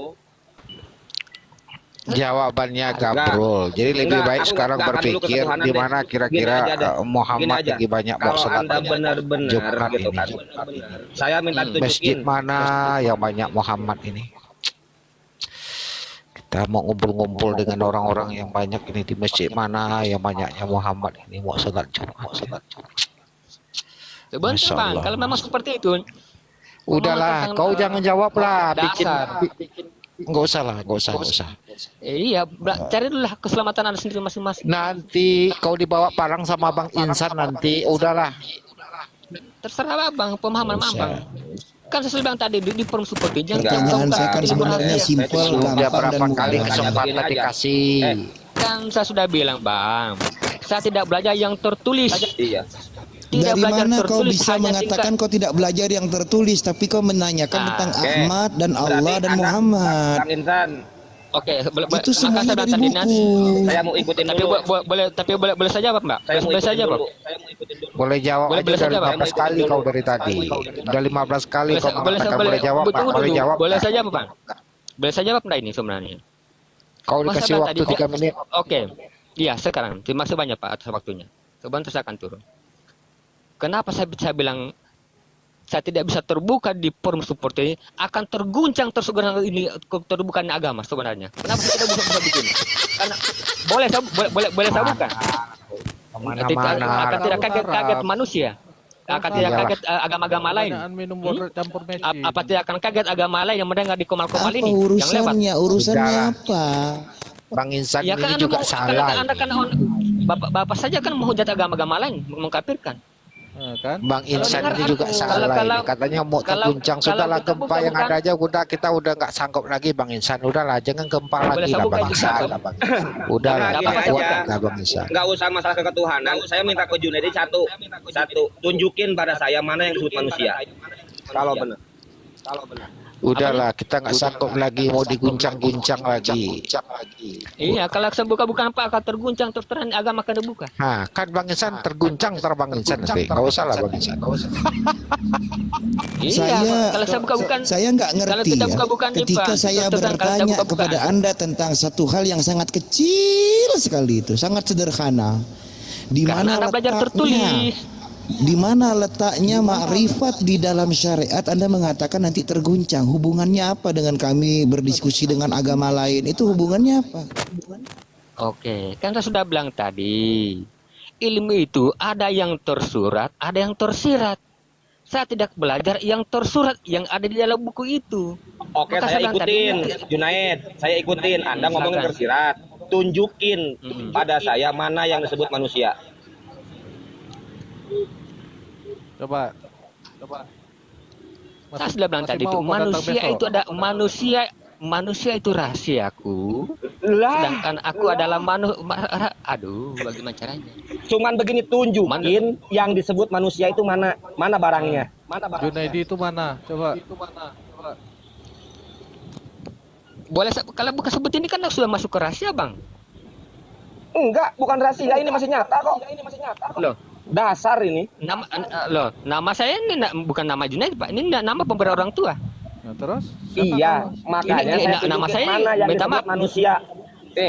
Jawabannya gabrol. Jadi lebih Enggak, baik aku sekarang nggak akan dulu berpikir ketuhanan di deh. mana Gini kira-kira aja deh. Muhammad Gini aja. lagi banyak Kalau sholat Anda benar-benar Jumat gitu ini. kan. Saya minta Masjid tunjukin. mana yang banyak Muhammad ini? Kita mau ngumpul-ngumpul dengan orang-orang yang banyak ini di masjid mana yang banyaknya Muhammad ini mau sholat Jumat. Sebentar Masya Bang. Allah. Kalau memang seperti itu. Udahlah, kau jangan jawab lah. Dasar. Nggak usah. Iya, cari dulu lah keselamatan Anda sendiri masing-masing. Nanti kau dibawa parang sama Bang Insan nanti, udahlah. Terserah Bang, pemahaman Bang. Kan saya bilang tadi di forum seperti jangan Pertanyaan saya kan sebenarnya simpel, Sudah gampang dan berapa kali mudah. kesempatan dikasih. Kan saya sudah bilang Bang, saya tidak belajar yang tertulis. Iya. Tidak Dari belajar mana kau tertulis, bisa hanya mengatakan kau tidak belajar yang tertulis, tapi kau menanyakan tentang oke. Ahmad dan Allah Berarti dan Anda- Muhammad? Bang Insan, Oke, Itu semuanya dari buku. saya mau ikutin Tapi dulu. boleh saja Pak, Mbak. Saya mau Boleh ikutin saja Pak. dulu. Saya mau ikutin dulu. Boleh jawab Boleh aja saja, dari Bang. 15 kali kau dari tadi. Udah 15 kali kau mengatakan boleh jawab, Pak. Tunggu Boleh dulu. jawab. Boleh Pak. saja Pak. Boleh saja Pak ini sebenarnya. Kau Masa dikasih Bang waktu tadi- 3 menit. Oke. Iya, sekarang. Terima kasih banyak Pak atas waktunya. Sebentar saya akan turun. Kenapa saya bilang saya tidak bisa terbuka di forum seperti ini, akan terguncang ini terbuka agama sebenarnya. Kenapa saya tidak bisa begini? Karena boleh saya buka. Kemana-mana. Akan tidak kaget manusia. Akan tidak Iyalah. kaget agama-agama lain. Kebanyakan minum water campur mecin. Apa tidak akan kaget agama lain yang mendengar di komal-komal Apa ini yang lewat? urusannya Udahlah. apa? Bang Insan Ya ini kan juga Anda salah. Bapak saja kan menghujat agama-agama lain, mengkafirkan. Kan? Bang Insan Kalau ini juga kalau- salah kalau- ini. Katanya mau kalau- terguncang. kalau Sudahlah kita gempa yang bukan- ada aja kita udah nggak sanggup lagi Bang Insan. Udahlah jangan gempa Boleh lagi saya lah buka Bang juga, Insan. Bang? Udahlah Gini tak aja. kuat lah Bang Insan. Nggak usah masalah ketuhanan. Saya minta ke Junaidi satu. Tunjukin pada saya mana yang disebut manusia. Kalau benar. Udahlah kita nggak sanggup lagi mau diguncang-guncang lagi. Iya, kalau saya bukan apa akan terguncang terus terang agama akan dibuka. Nah, kan Bang Insan terguncang Bang Insan nanti. Nggak usah lah Bang Insan. Iya, kalau saya bukan saya nggak kalau ngerti kita ya. bukan Ketika saya bertanya kepada Anda tentang satu hal yang sangat kecil sekali itu, sangat sederhana. Di karena mana Anda belajar letaknya? tertulis. Di mana letaknya makrifat di dalam syariat? Anda mengatakan nanti terguncang. Hubungannya apa dengan kami berdiskusi dengan agama lain? Itu hubungannya apa? Oke, kan saya sudah bilang tadi, ilmu itu ada yang tersurat, ada yang tersirat. Saya tidak belajar yang tersurat, yang ada di dalam buku itu. Oke, Maka saya bilang tadi, ikutin, Junaid. Saya ikutin. Anda ngomongin silakan. tersirat. Tunjukin pada saya mana yang disebut manusia. Coba. Saya sudah bilang masih tadi mau itu kau datang manusia besok? itu ada manusia itu rahasiaku. Lah, Sedangkan aku adalah aduh, bagaimana caranya? cuman begini tunjukin yang disebut manusia itu mana? Mana barangnya? Mana barangnya? Junaidi itu mana? Coba. Boleh kalau bukan sebut ini kan sudah masuk ke rahasia, Bang. Enggak, bukan rahasia, ini masih nyata kok. Loh, Dasar ini. nama saya ini bukan nama Junaid, Pak. Ini nama pemberi orang tua. Nah, terus? Iya, makanya Ini, saya nama tunjukin saya mana yang minta disebut maaf. manusia.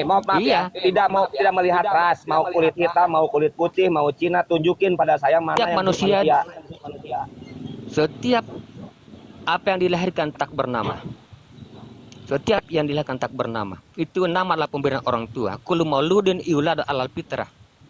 Maaf Iya. ya. Tidak melihat ras, mau kulit hitam, mau kulit putih, mau Cina, tunjukin pada saya mana Setiap yang manusia, disebut manusia. setiap apa yang dilahirkan tak bernama. Setiap yang dilahirkan tak bernama. Itu nama adalah pemberian orang tua. Kullu mauludin yulad alal fitrah.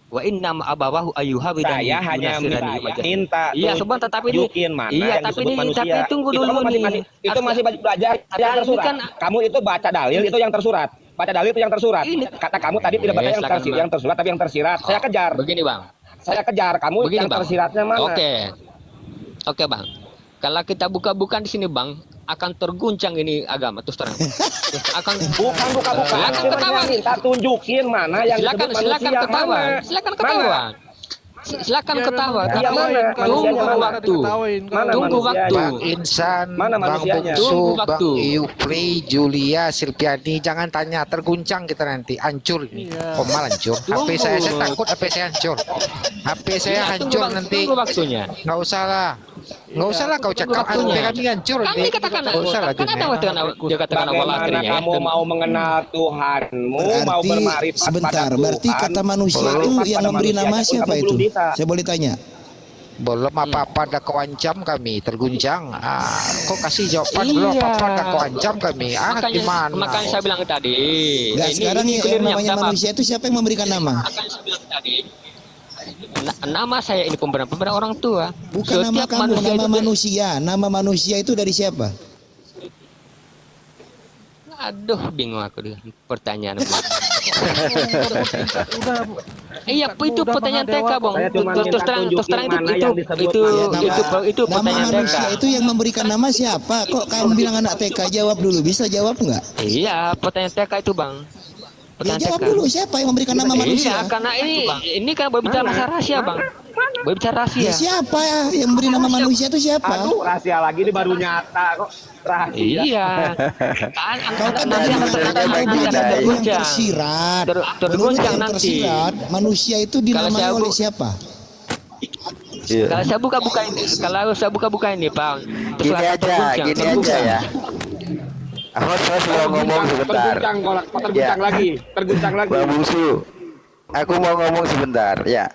Wa inna ma abawahu ayyuhawidani. Saya hanya minta Iya, sebentar, tapi ini tunjukin mana iya, yang tapi disebut ini manusia. tapi tunggu Itu dulu kamu nih. itu masih belajar Tapi yang ini tersurat. kan Kamu itu baca dalil itu yang tersurat. Baca dalil itu yang tersurat. Ini Kata kamu tadi tidak baca silakan, Bang. yang tersurat tapi yang tersirat. Saya kejar. Begini, Bang. Saya kejar. Kamu Begini, yang Bang. tersiratnya mana? Oke, Bang. Kalau kita buka-buka di sini, Bang, akan terguncang ini agama terus terang. Terus akan Bukan buka-buka. Silakan ketawa. Minta tunjukin mana yang silakan disebut manusia. ketawa. Mana? Silakan ketawa. Silakan ketawa. Iya, mana? Tunggu Manusianya mana? waktu. Mana Tunggu manusianya? waktu. Bang Insan, Mana Bang manusianya? Bungsu, Tunggu Bang waktu. Iupri, Julia, Silpiani, jangan tanya, terguncang kita nanti, hancur ini. Iya. Komal hancur. HP saya takut HP saya hancur. HP saya Iya, hancur nanti. Tunggu waktunya. Nggak usah lah. Nggak usah lah kau cakap waktunya. HP kami hancur. Kan nanti. dikatakan Nggak usah lah. kan ada waktu dia katakan awal Bagaimana akhirnya. kamu mau mengenal Tuhanmu, mau Berarti bermakrifat sebentar, pada berarti Tuhan, kata manusia itu bermakrifat yang pada memberi manusia nama pun siapa kamu itu? belum bisa. Saya boleh tanya. Belum apa-apa ada kau ancam kami terguncang. Kau kasih jawaban belum Iya. apa-apa ada kau ancam kami. Gimana? Makanya saya bilang tadi. Enggak, sekarang yang clearnya, namanya minta maaf. manusia itu siapa yang memberikan nama? Makanya saya bilang tadi. Nama saya ini pemberian orang tua. Bukan nama kamu, nama manusia. Nama manusia itu dari siapa? Aduh, bingung aku dengan pertanyaan. Udah, Iya, itu udah pertanyaan Mahadeva TK, Bang. Saya cuma minta Terus terang tunjukin mana yang disebut itu Nama pertanyaan TK. manusia itu yang memberikan nama siapa? Kok kamu bilang anak TK? Jawab dulu. Bisa jawab nggak? Iya, pertanyaan TK itu, Bang. Ya Pertanyaan jawab TK. dulu. Siapa yang memberikan nama manusia? Iya, karena ini kan berbicara masalah rahasia, Bang. Berbicara rahasia. Ya siapa ya yang beri nama manusia itu siapa? Aduh, rahasia lagi ini baru nyata kok. Rahasia. Iya. Kau kan tadi nanti mengatakan kau belajar dari yang tersirat. Menurut terguncang yang nanti. tersirat, manusia itu dinamai saya oleh siapa? Kalau saya buka-buka ini, Pak. Gini aja ya. Host mau ngomong sebentar. Terguncang lagi. Bang Bungsu, aku mau ngomong sebentar ya.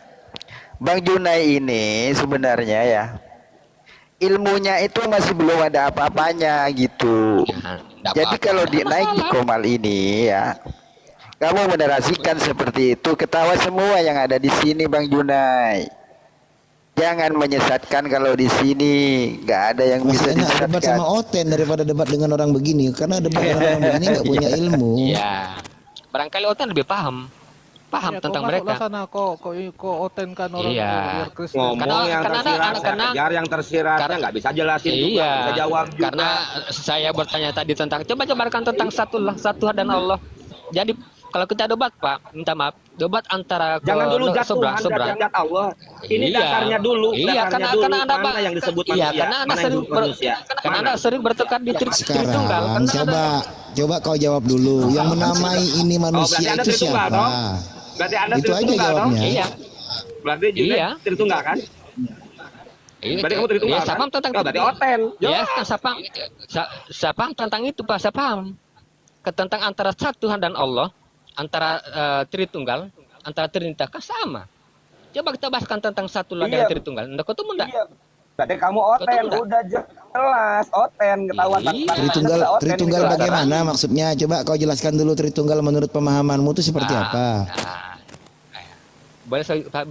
Bang Junai ini sebenarnya ya, ilmunya itu masih belum ada apa-apanya gitu. Jadi kalau naik di Komal ini ya, kamu menarasikan seperti itu, ketawa semua yang ada di sini Bang Junai. Jangan menyesatkan kalau di sini nggak ada yang bisa Masih enak debat disesatkan. sama Oten daripada debat dengan orang begini, karena debat dengan orang begini nggak punya ilmu. Iya. Barangkali Otan lebih paham Ya, tentang kau masuklah mereka. sana, kok otenkan orang Iya. biar Kristen. Ngomong yang tersirat, saya kejar yang tersiratnya nggak bisa jelasin juga, Iya. nggak bisa jawab juga. Karena saya bertanya tadi tentang coba-cobakan tentang satu dan Allah. Jadi kalau kita debat, Pak, minta maaf, debat antara Jangan dulu jatuh seberang. Anda Allah. Ini Iya. dasarnya dulu, Iya, dasarnya karena dulu. Anda Mana yang disebut iya, manusia, karena Anda mana yang sering disebut manusia. karena Anda sering bertekad di Tritunggal. Sekarang Karena coba kau jawab dulu. Yang menamai ini manusia Anda itu Tritunggal, siapa? dong? Berarti Anda Itu aja Tritunggal, dong? jawabnya. Iya. Berarti juga Iya. Tritunggal kan? Iya, Berarti kamu Tritunggal iya, kan? saya paham tentang Oh, berarti Oten. Ya, saya paham tentang itu, Pak. Saya paham. Tentang antara satu Tuhan dan Allah, antara Tritunggal, antara Trinitas kan sama. Coba kita bahaskan tentang satu lah dengan Tritunggal. Nggak ketemu enggak? Iya. Berarti kamu Oten, Ketemu udah jelas Oten ketahuan. Iya. Tritunggal, Oten Tritunggal itu ada bagaimana maksudnya? Coba kau jelaskan dulu Tritunggal menurut pemahamanmu itu seperti apa? Boleh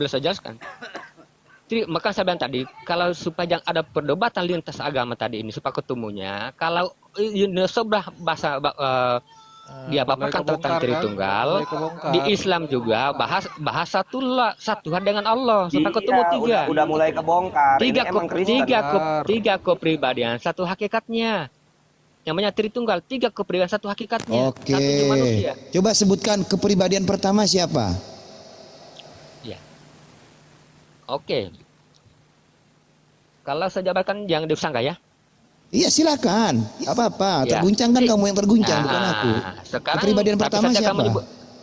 saya jelaskan? Jadi, maka saya bilang tadi, kalau supaya jangan ada perdebatan lintas agama tadi ini, supaya ketemunya, kalau sebelah bahasa dia bapakan tentang Tritunggal, di Islam juga bahas satu hal dengan Allah, supaya ketemu tiga. Udah mulai kebongkar. Ini emang Kristen. Tiga kepribadian, satu hakikatnya. Namanya Tritunggal, tiga kepribadian, satu hakikatnya. Oke. Satu manusia. Coba sebutkan kepribadian pertama siapa? Ya. Oke. Kalau saya jabarkan jangan disangka ya. Iya silakan, apa-apa. Ya. Terguncang kan kamu yang terguncang, bukan aku. Sekarang, Kepribadian pertama siapa?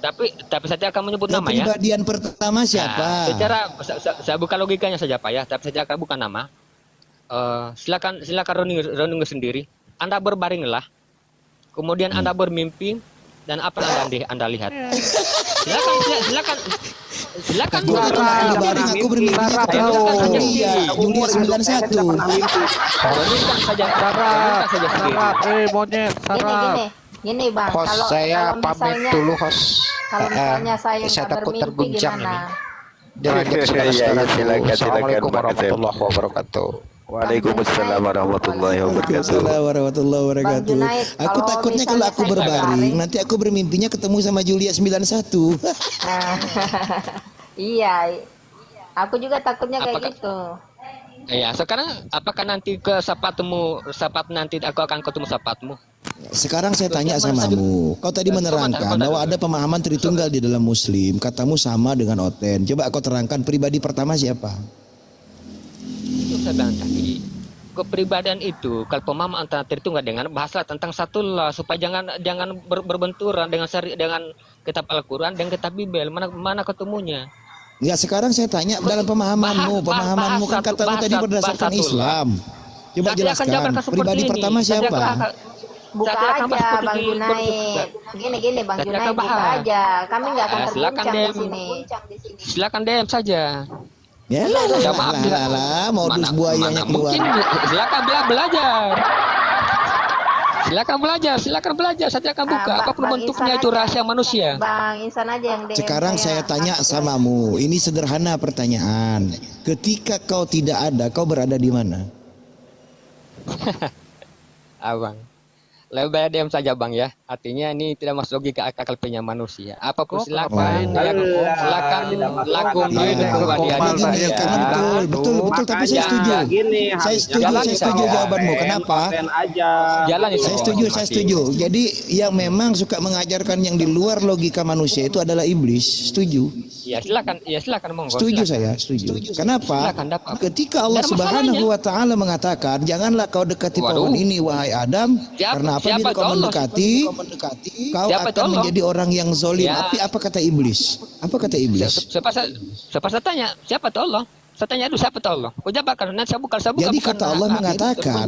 Tapi saja akan menyebut nama ya. Kepribadian pertama siapa? Nah, secara saya buka logikanya saja Pak ya, tapi saja akan bukan nama. Silakan renungi sendiri. Anda berbaringlah, kemudian Anda bermimpi dan apa yang Anda lihat. Silakan. Aku berbaring, aku bermimpi. Julia 91. Renungkan saja sendiri. Monyet, Gini Bang, Host, saya kalau pamit misalnya, dulu host. kalau misalnya saya Saya nggak takut bermimpi terguncang gimana? ini. Derajat Iya, saudara-saudara. silakan, Assalamualaikum Pak Kasep. warahmatullahi wabarakatuh. Waalaikumsalam warahmatullahi wabarakatuh. Assalamualaikum warahmatullahi wabarakatuh. Bang Junaid, Aku kalau takutnya kalau misalnya aku saya berbaring, berbaring- nanti aku bermimpinya ketemu sama Julia 91. Nah, iya, aku juga takutnya kayak Apakah- gitu. Ya, sekarang apakah nanti ke sapat nanti aku akan ketemu sapatmu? Sekarang saya tanya samamu. Kau tadi menerangkan bahwa ada pemahaman Tritunggal di dalam Muslim. Katamu sama dengan Oten. Coba kau terangkan pribadi pertama siapa? Itu saya bilang tadi. Kepribadian itu kalau pemahaman antara Tritunggal dengan bahasa tentang satullah supaya jangan berbenturan dengan kitab Al-Qur'an dan kitab Bible. Mana ketemunya? Ya sekarang saya tanya dalam pemahamanmu. Pemahamanmu kan katamu tadi berdasarkan Islam. Coba Saya akan jelaskan. jabarkan seperti Pribadi ini. pertama Saya siapa? akan- Buka Saya akan bahas aja seperti Bang di- Junaid. Gini Bang Saya Junaid, akan buka bahas. aja. Kami nggak akan Silakan terguncang di DM. sini. Silakan DM saja. Ya lah, modus buayanya keluar. Mungkin silakan belajar. Silakan belajar. Saya akan buka. Bang- Apapun Bang bentuknya Ihsan itu aja. rahasia manusia. Bang Insan aja yang DM Sekarang saya tanya samamu. Ini sederhana pertanyaan. Ketika kau tidak ada, kau berada di mana? Abang. Lebih DM saja Bang ya. Artinya ini tidak masuk logika akal punya manusia. Apapun silakan. Silakan lakum Iya, kepribadian gini, ya. karena betul, tapi saya setuju. Saya setuju jawabanmu. Kenapa? Jalan itu. Saya setuju. Jadi yang memang suka mengajarkan yang di luar logika manusia itu adalah iblis. Setuju. Ya silakan monggo. Setuju silakan. saya, setuju. Kenapa? Silakan dapat. Ketika Allah Nggak ada Subhanahu wa taala mengatakan, "Janganlah kau dekati Waduh. pohon ini wahai Adam, karena Siapa apabila itu kau Allah? mendekati, kau Siapa itu akan Allah? menjadi orang yang zolim." Ya. Tapi apa kata iblis? Apa kata iblis? Siapa saya tanya, siapa tuh Allah? Saya tanya dulu siapa tuh Allah? Kau jabarkan, nanti saya buka. Jadi bukan kata Allah mengatakan,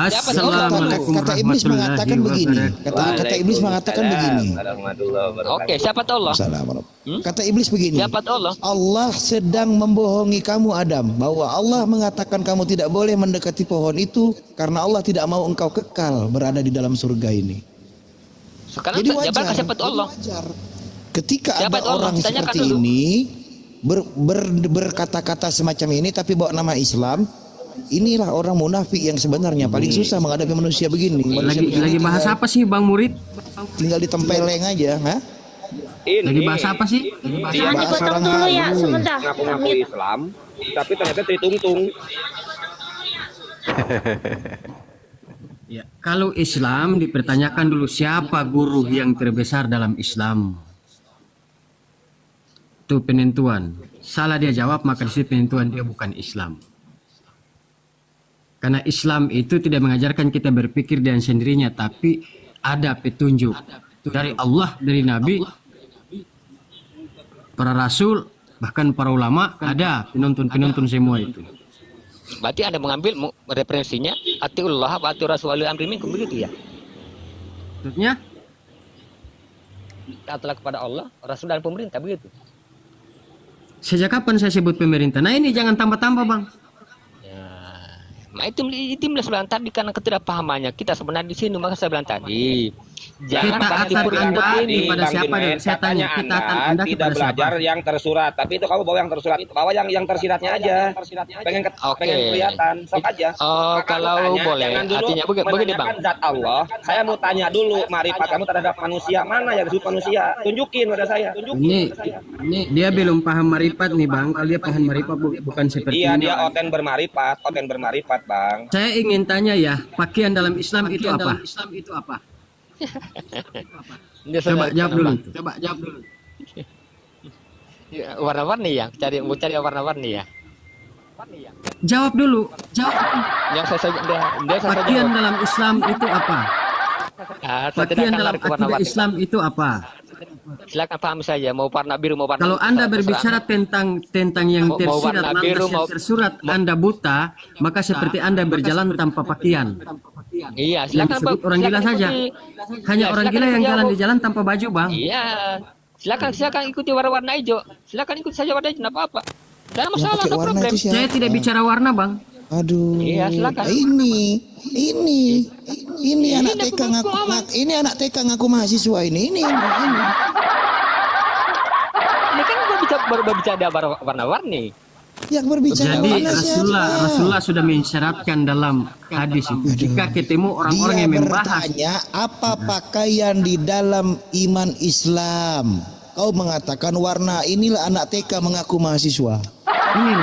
Siapa tuh Allah? kata iblis mengatakan begini. Kata iblis mengatakan begini. Oke, siapa tuh Allah? Assalamualaikum. Kata iblis begini. Siapa tuh Allah? Allah sedang membohongi kamu Adam, bahwa Allah mengatakan kamu tidak boleh mendekati pohon itu karena Allah tidak mau engkau kekal berada di dalam surga ini. Sekarang Jadi wajar. jabarkan siapa tuh Allah? Ketika Siapa ada itu Allah? orang Tanyakan seperti dulu. ini berkata-kata semacam ini tapi bawa nama Islam, inilah orang munafik yang sebenarnya paling susah menghadapi manusia begini. Manusia begini Lagi bahas tinggal- apa sih Bang Murid? Tinggal ditempeleng aja, ha? Lagi bahas apa sih? Jangan dipotong dulu ya, sebentar. Ngaku-ngaku Islam, tapi ternyata Tritungtung. Ya, kalau Islam dipertanyakan dulu siapa guru yang terbesar dalam Islam? Itu penentuan. Salah dia jawab maka di situ penentuan dia bukan Islam. Karena Islam itu tidak mengajarkan kita berpikir dengan sendirinya, tapi ada petunjuk dari Allah, dari Nabi, para Rasul, bahkan para ulama, ada penuntun semua itu. Berarti Anda mengambil referensinya atiullah wa ati rasulul amri minkum begitu ya? Maksudnya? Taatlah kepada Allah, Rasul dan pemerintah begitu. Sejak kapan saya sebut pemerintah? Nah ini jangan tambah-tambah bang. Nah itu yang bilang tadi karena ketidakpahamannya kita sebenarnya di sini, maka saya bilang tadi jangan Ketaatan Anda ini. kepada Bang siapa? Junaid, Saya tanya, katanya ketaatan Anda Anda tidak kepada belajar siapa? yang tersurat, tapi itu kamu bawa yang tersurat, bawa yang tersiratnya aja. Pengen Oke. pengen kelihatan, sok aja. Oh, Maka aku kalau tanya, boleh, jangan dulu artinya begini, Bang. menanyakan zat Allah. Saya mau tanya dulu marifat kamu terhadap manusia, mana yang disebut manusia? Tunjukin pada saya. Tunjukin. Ini dia belum paham marifat nih bang. Kalau dia paham marifat bukan seperti Iya, ini. dia Bang. oten bermarifat, Bang. Saya ingin tanya ya, pakaian dalam Islam itu apa? Dia Coba sudah- jawab dulu. Coba jawab dulu. Ya, warna-warni ya, mau cari warna-warni ya. Jawab dulu. Jawab. Yang dia saya Pakaian jawab. dalam Islam itu apa? Saya tidak Pakaian akan dalam lari ke akidah warna-warni. Islam itu apa? Silakan pahami saja, mau warna biru mau warna Kalau Anda terserah. berbicara tentang yang Mau tersirat, warna biru, lantas yang mau- tersurat Anda buta, maka seperti Anda berjalan tanpa pakaian. Iya, Yang silakan disebut orang gila silakan saja. ikuti. Hanya Ya, orang silakan gila yang ikuti jalan aku. di jalan tanpa baju, Bang. Iya, silakan ikuti warna hijau. Silakan ikuti saja warna hijau, tidak apa-apa. Tidak ada masalah, pakai no warna problem. itu siapa? Saya tidak bicara warna, Bang. Aduh. Iya, silakan. Ini anak aku TK ngaku, aman. ini anak TK ngaku mahasiswa ini. Ini kan baru berbicara ada warna-warni. Yang berbicara Jadi warna Rasulullah sudah mengisyaratkan dalam hadis itu jika ketemu orang-orang Dia yang membahas bertanya apa pakaian di dalam iman Islam. Kau mengatakan warna, inilah anak TK mengaku mahasiswa. ini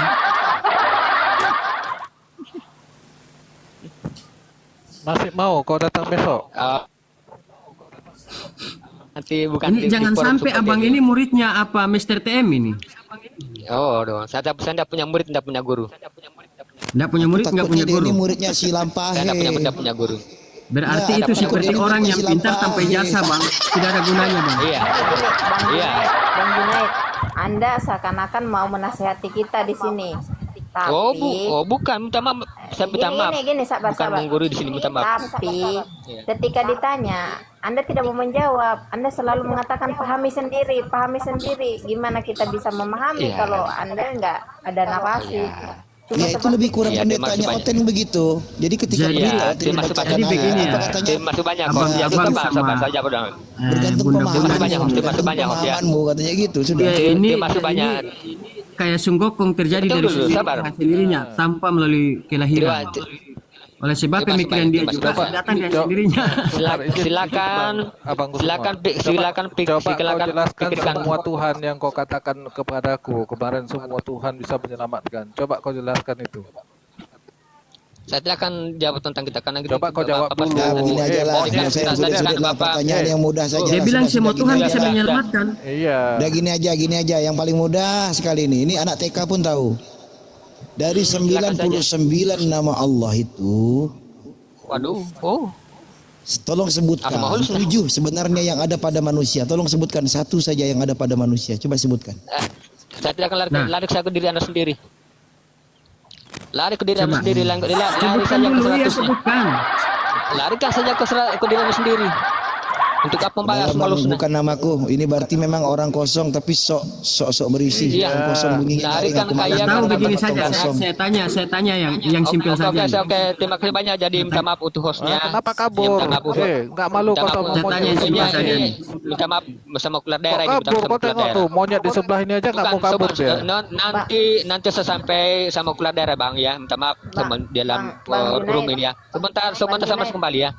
Masih mau kau datang besok? Nanti bukan ini jangan forum sampai support abang ini muridnya apa Mr. TM ini. Oh, dong. Saya tidak punya murid, tidak punya guru. Nggak punya murid, nggak punya Takutnya dia ini guru. muridnya si Saya Lampahe. tidak punya guru. Berarti Ya, itu takut seperti ini orang yang masih pintar lampah. tanpa ijazah, Bang. Tidak ada gunanya, Bang. Iya. Bang Iya. Junaid, Bang Junaid, Anda seakan-akan mau menasihati kita di sini. Tapi, Bukan, minta maaf. Saya minta maaf. Gini, sabar, Bukan sabar. menggurui di sini, minta maaf. Tapi Iya. ketika ditanya, Anda tidak mau menjawab. Anda selalu mengatakan pahami sendiri, pahami sendiri. Gimana kita bisa memahami Iya. kalau Anda nggak ada nafasi? Cuma Ya itu lebih kurang Iya, pendetanya terima kasih Oten begitu. Jadi ketika Iya, berita Oten terima kasih dibacakan banyak. Jadi begini apa ya. katanya? Terima kasih banyak. Abang- Ya, abang sabar sama- saja, udah. Bergantung Bunda-bunda Terima kasih banyak, pemahamanmu, terima kasih banyak, ya. pemahamanmu katanya gitu sudah. Ya, ini Terima kasih banyak. kayak sunggokong terjadi Betul, dari dulu, sisi sabar. sendirinya tanpa melalui kelahiran. Oleh sebab Terima kasih pemikiran banyak, dia terima juga kasih. datang dari sendirinya. Silakan Coba kau jelaskan pikirkan. semua Tuhan yang kau katakan kepadaku kemarin, semua Tuhan bisa menyelamatkan. Coba kau jelaskan itu. Saya tidak akan jawab tentang kita karena Coba kau jawab Bapak dulu. Nah, begini aja lah, monyet. nggak usah yang sulit-sulit lah, pertanyaan yang mudah saja. Dia lah, bilang sudah, semua sudah, Tuhan gini bisa aja. menyelamatkan. Iya. Udah gini aja, yang paling mudah sekali ini. Ini anak TK pun tahu. Dari 99 nama Allah itu, Waduh. tolong sebutkan Asmaul Husna. 7 sebenarnya yang ada pada manusia. Tolong sebutkan satu saja yang ada pada manusia. Coba sebutkan. Saya tidak akan Nah. lari ke diri Anda sendiri. Lari ke diri Anda Coba. sendiri, lari Sebutkan saja ke dulu ya, 100-nya. sebutkan. Larikan saja ke diri Anda sendiri. Untuk apa membahas Bang, Asmaul Husna? bukan namaku. Ini berarti memang orang kosong tapi sok berisi. Iya. Orang kosong bunyi Larikan kaya Tahu karena begini Bapak saja, kosong. saya tanya yang simpel saja. Oke, terima kasih banyak. Jadi minta maaf untuk hostnya. Kenapa Ya, kabur? minta maaf untuk- Nggak malu minta kau maaf sama untuk- Saya tanya yang monyet. simpel Ini- saja ini nih. minta maaf bersama keluar Kok daerah ini, minta kabur? maaf Kau sama keluar tengok daerah. tuh, monyet di sebelah ini aja nggak mau kabur dia. Nanti saya sampai sama keluar daerah bang ya, minta maaf teman di dalam Bang room Junaid. ini ya. Sebentar sama kembali ya.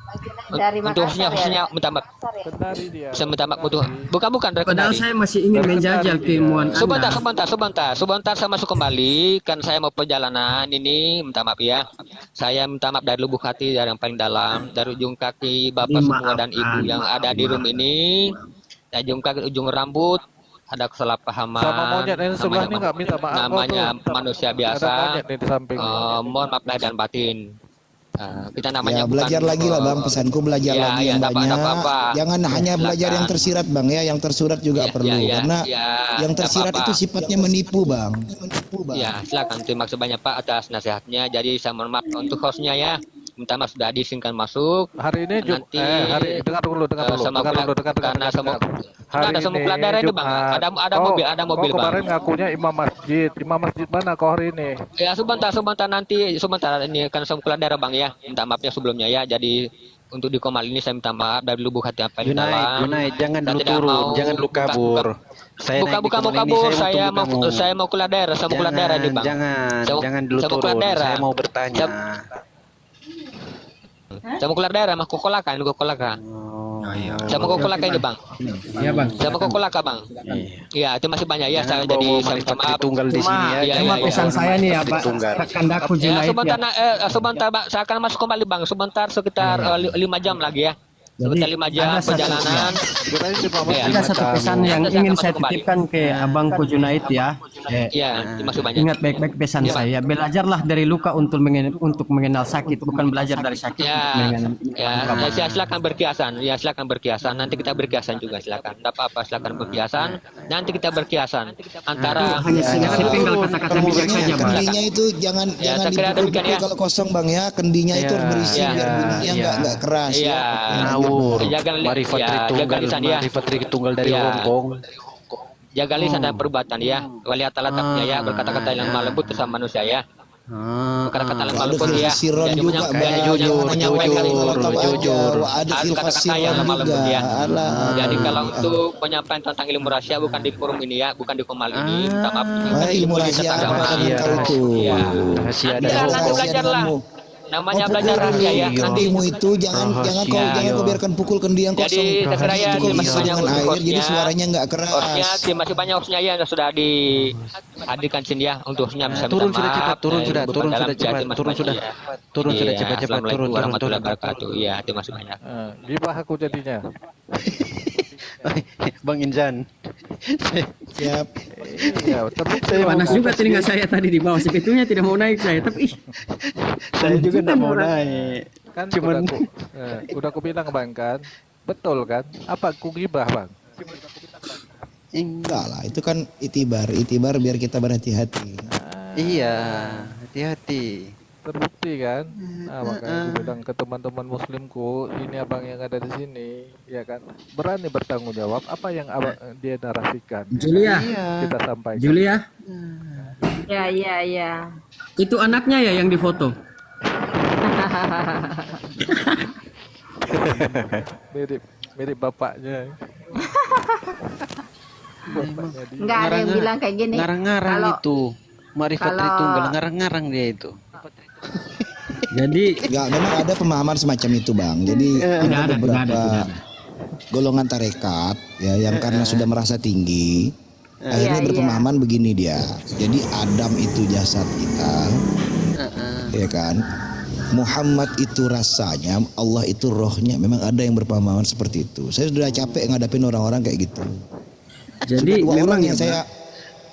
Dari Untuk Makassar hostnya ya? minta maaf. Kendari dia. Saya minta maaf untuk bukan dari Padahal Kendari. saya masih ingin menjajal keilmuan Sebentar, Anda. sebentar saya masuk kembali. Kan saya mau perjalanan ini, minta maaf ya. Saya minta maaf dari lubuk hati, dari yang paling dalam, dari ujung kaki bapak semua dan ibu yang ada di room ini, dari ujung kaki ujung rambut. Ada kesalahpahaman. Sama monyet yang sebelah ini nggak minta maaf. kau Namanya tuh. manusia Ada biasa. monyet nih di samping. Mohon maaf lahir dan batin. Kita namanya Ya belajar bukan, lagi lah bang, pesanku belajar ya, lagi ya, yang tak apa, banyak. tak apa. Jangan hanya belajar Silakan. yang tersirat bang ya, yang tersurat juga Ya, perlu ya, ya, karena ya, yang tak tersirat apa-apa. itu sifatnya menipu bang. Ya, silakan. Terima kasih banyak Pak atas nasihatnya. Jadi saya mohon maaf untuk hostnya ya. minta maaf sudah diizinkan masuk. Hari ini Nanti hari dengar dulu sama karena sama Hari ada sama ini peladara ini bang, Jumat. ada mobil bang. Kemarin ngakunya imam masjid mana kau hari ini? Ya sebentar ini karena sama peladara bang ya, minta maafnya sebelumnya ya. Jadi untuk di Komal ini saya minta maaf dari lubuk hati apa yang dalam. Junaid, jangan Saya dulu tidak turun, mau- jangan dulu kabur. Saya naik di Bukan mau Komal ini, kabur, saya mau tunggu kamu. saya mau ke daerah, saya mau ke daerah nih bang. Jangan dulu saya mau turun. ke daerah. Saya mau bertanya. Saya mau ke daerah mah kokolakan. Saya mau kokolaka ini bang. Iya bang. Saya mau kokolaka bang. Iya itu masih banyak ya. Saya jadi saya minta maaf. Tunggal di sini ya. Iya, Cuma iya, pesan iya. saya nih ya Pak, Tunggal. Kandaku Ya, Junaid sebentar, ya. sebentar Pak, saya akan masuk kembali bang. Sebentar sekitar 5 jam lagi ya. Sebentar 5 jam ada satu- perjalanan. Iya. Ada satu pesan yang ingin saya titipkan ke Abangku Junaid ya. Iya, masih banyak. Ingat baik-baik pesan saya. Belajarlah dari luka untuk mengenal sakit, bukan belajar dari sakit Ya, untuk mengenal ya, silakan berkiasan. Ya, silakan berkiasan. Nanti kita berkiasan juga silakan. Tidak apa-apa, silakan berkiasan. Nanti kita berkiasan antara hanya sepenggal kata-kata bijak saja Bang. Kendinya itu jangan Ya, jangan saya kira demikian dipukul ya. kalau kosong bang ya. Kendinya itu harus berisi Ya. biar bunyinya nggak keras. Iya. Ngawur. Jangan Marifat ya, Tritunggal, jaga lisan ya. Marifat Tritunggal dari Ya. Hongkong. Jaga lisan dan perbuatan ya. Waliatalah tatnya ya, berkata-kata yang lembut bersama manusia ya. Berkata-kata lemah Ada lembut fil ya. khasiron Jadi juga menyampaikan- bang. jadi Jangan menyampaikan itu. kalau tahu aja. jujur. Ada fil Kata-kata yang khasiron lemah juga. lembut ya. Alah. Jadi kalau untuk penyampaian tentang ilmu rahasia bukan di forum ini ya, bukan di Komal ini. Minta maaf. Ilmu rahasia apa rahasia. kau itu? Iya. Rahasia Nanti, dari nanti belajarlah. Namanya belajar rahasia ya. Nanti Ilmu itu jangan kau biarkan pukul kendi yang kosong. Jadi saya kira ya Itu kau masih isi banyak dengan air jadi hostnya. suaranya nggak keras. Hostnya masih banyak hostnya ya yang sudah dihadirkan sini ya untuk hostnya bisa Turun minta sudah maaf. cepat, turun sudah, Bukan turun dalam sudah cepat, jati masih turun banyak sudah. ya. Turun sudah Iya, cepat-cepat, Assalamualaikum turun. warahmatullahi wabarakatuh. Iya, itu masih banyak. Gibah aku jadinya. Bang Injan. Siap. Iya, terbukti. Panas juga telinga saya tadi di bawah, sebetulnya tidak mau naik saya, tapi Saya juga nggak mau naik. Kan Cuman udah aku bilang bang kan, betul kan? Apa aku gibah bang? Enggak lah, itu kan itibar biar kita berhati-hati. iya, hati-hati. Terbukti kan? Nah, makanya aku bilang ke teman-teman muslimku, ini abang yang ada di sini, ya kan? Berani bertanggung jawab apa yang abang dia narasikan. Julia, Kita sampaikan. Julia, Ya. itu anaknya ya yang difoto. Mirip bapaknya. Bapaknya dia. Enggak ada yang bilang kayak gini. Ngarang-ngarang Kalau- itu. Marifat kalau- Tritunggal, ngarang-ngarang dia itu. Jadi Enggak, memang ada pemahaman semacam itu bang. Jadi tidak ada ada, beberapa tidak ada. golongan tarekat ya yang karena sudah merasa tinggi akhirnya Iya, berpemahaman begini dia. Jadi Adam itu jasad kita, ya kan? Muhammad itu rasanya, Allah itu rohnya. Memang ada yang berpemahaman seperti itu. Saya sudah capek ngadapin orang-orang kayak gitu. Jadi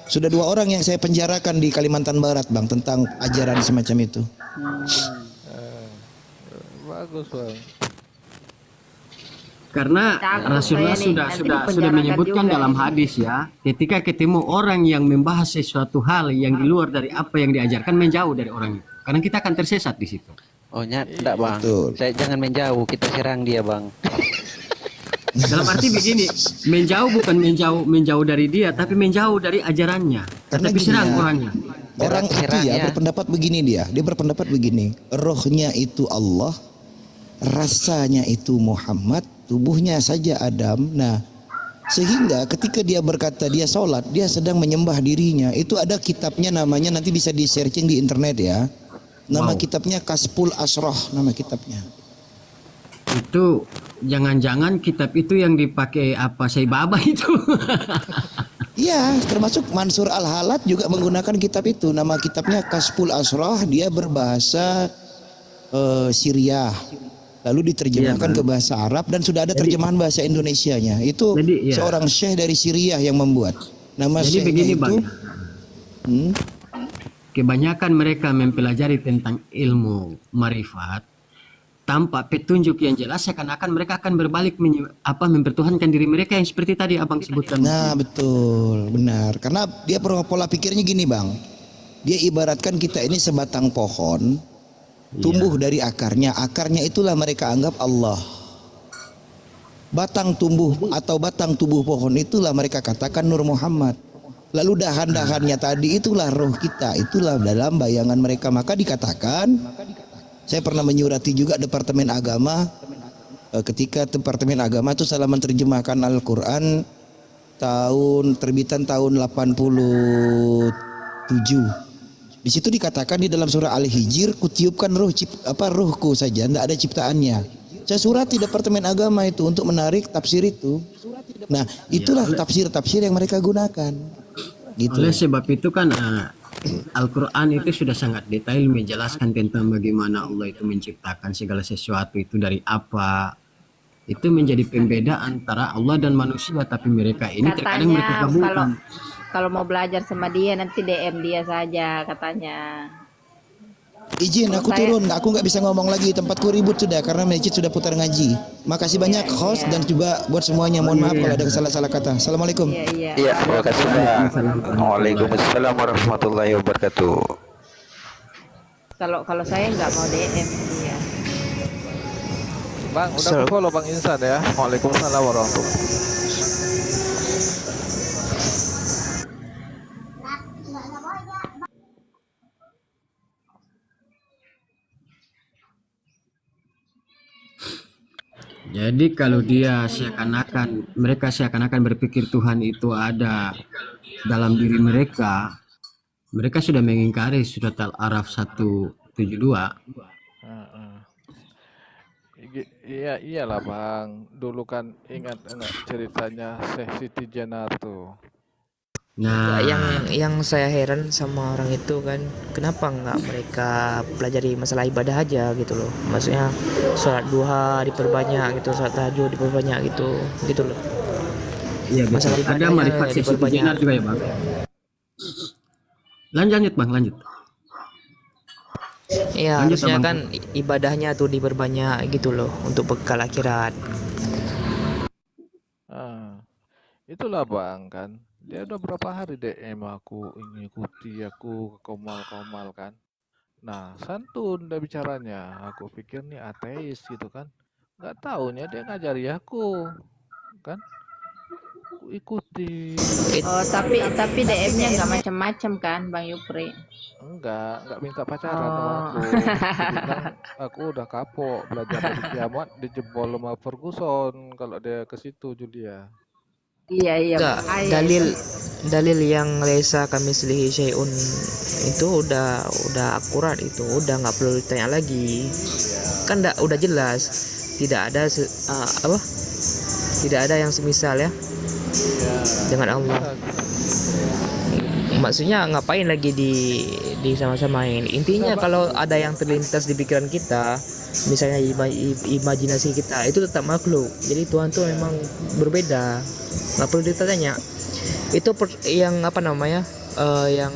Sudah dua orang yang saya penjarakan di Kalimantan Barat bang tentang ajaran semacam itu. Bagus bang. karena Takut Rasulullah saya nih, sudah nanti sudah dipenjarakan menyebutkan juga dalam ini. hadis ya, ketika ketemu orang yang membahas sesuatu hal yang di luar dari apa yang diajarkan, menjauh dari orang itu. Karena kita akan tersesat di situ. Oh enggak bang. Betul. Saya jangan menjauh, kita serang dia bang. Dalam arti begini, menjauh bukan menjauh dari dia, tapi menjauh dari ajarannya. Karena Tapi gini serang ya, orangnya. Orang itu Serang ya ya. berpendapat begini dia berpendapat begini, rohnya itu Allah, rasanya itu Muhammad, tubuhnya saja Adam. Nah, sehingga ketika dia berkata dia sholat, dia sedang menyembah dirinya. Itu ada kitabnya namanya, nanti bisa di searching di internet ya. Nama kitabnya Kasful Asroh, nama kitabnya. Itu jangan-jangan kitab itu yang dipakai apa Syekh Baba itu. Iya, termasuk Mansur Al-Halat juga menggunakan kitab itu. Nama kitabnya Kasful Asroh, dia berbahasa Syriah. Lalu diterjemahkan ke bahasa Arab dan sudah ada terjemahan bahasa Indonesianya. Itu Jadi, ya. seorang syekh dari Syriah yang membuat. Nama Jadi syekhnya begini itu Bang, kebanyakan mereka mempelajari tentang ilmu marifat tanpa petunjuk yang jelas, seakan-akan mereka akan berbalik mempertuhankan diri mereka yang seperti tadi abang sebutkan. Nah betul, benar. Karena dia pola pikirnya gini bang, dia ibaratkan kita ini sebatang pohon tumbuh dari akarnya. Akarnya itulah mereka anggap Allah. Batang tumbuh atau batang tubuh pohon itulah mereka katakan Nur Muhammad. Lalu dahan-dahannya tadi itulah roh kita, itulah dalam bayangan mereka. Maka dikatakan, saya pernah menyurati juga Departemen Agama, ketika Departemen Agama itu salah menerjemahkan Al-Quran terbitan tahun 87. Di situ dikatakan di dalam surah Al-Hijr, kutiupkan rohku saja, tidak ada ciptaannya. Saya surati Departemen Agama itu untuk menarik tafsir itu. Nah, itulah tafsir-tafsir yang mereka gunakan. Gitu. Oleh sebab itu kan Al-Quran itu sudah sangat detail menjelaskan tentang bagaimana Allah itu menciptakan segala sesuatu itu dari apa. Itu menjadi pembeda antara Allah dan manusia, tapi mereka ini terkadang mereka Katanya gabungkan. kalau mau belajar sama dia nanti DM dia saja katanya. Izin aku turun, aku nggak bisa ngomong lagi, tempatku ribut sudah karena masjid sudah putar ngaji. Makasih banyak host dan juga buat semuanya, mohon maaf kalau ada salah-salah kata. Assalamualaikum. Iya, terima kasih Bang. Waalaikumsalam warahmatullahi wabarakatuh. Kalau saya nggak mau DM dia. Bang, udah follow Bang Insan ya. Waalaikumsalam warahmatullahi wabarakatuh. Jadi kalau mereka seakan-akan berpikir Tuhan itu ada dalam diri mereka, mereka sudah mengingkari surat Al-Araf 172. Iya, iyalah Bang. Dulu kan ingat enggak ceritanya Syekh Siti Jenar tuh. Nah, yang saya heran sama orang itu kan, kenapa nggak mereka pelajari masalah ibadah aja gitu loh. Maksudnya sholat duha diperbanyak gitu, sholat tahajud diperbanyak gitu loh. iya betul. Masalah Ada ibadahnya marifat Siti diperbanyak. Jenar juga ya Bang. Lanjut Bang, lanjut. Iya, Lanjut, harusnya Abang. kan ibadahnya tuh diperbanyak gitu loh untuk bekal akhirat. Itulah Bang kan. Dia udah berapa hari DM aku, ikuti aku ke Komal kan. Nah, santun udah bicaranya. Aku pikir nih ateis gitu kan. Nggak taunya dia ngajari aku. Kan? Aku ikuti. Oh, tapi DM-nya nggak macam-macam kan, Bang Yupri? Enggak minta pacaran sama aku. Dia bilang aku udah kapok belajar dari kiamat dijebol sama Ferguson kalau dia ke situ Julia. Iya, Enggak, bahaya dalil yang laisa kamislihi syai'un itu udah akurat, itu udah nggak perlu ditanya lagi. Kan udah jelas tidak ada tidak ada yang semisal ya dengan Allah. Maksudnya ngapain lagi di sama-samain. Intinya kalau ada yang terlintas di pikiran kita, misalnya imajinasi kita, itu tetap makhluk. Jadi Tuhan tuh memang berbeda, nggak perlu ditanya. Itu yang apa namanya, yang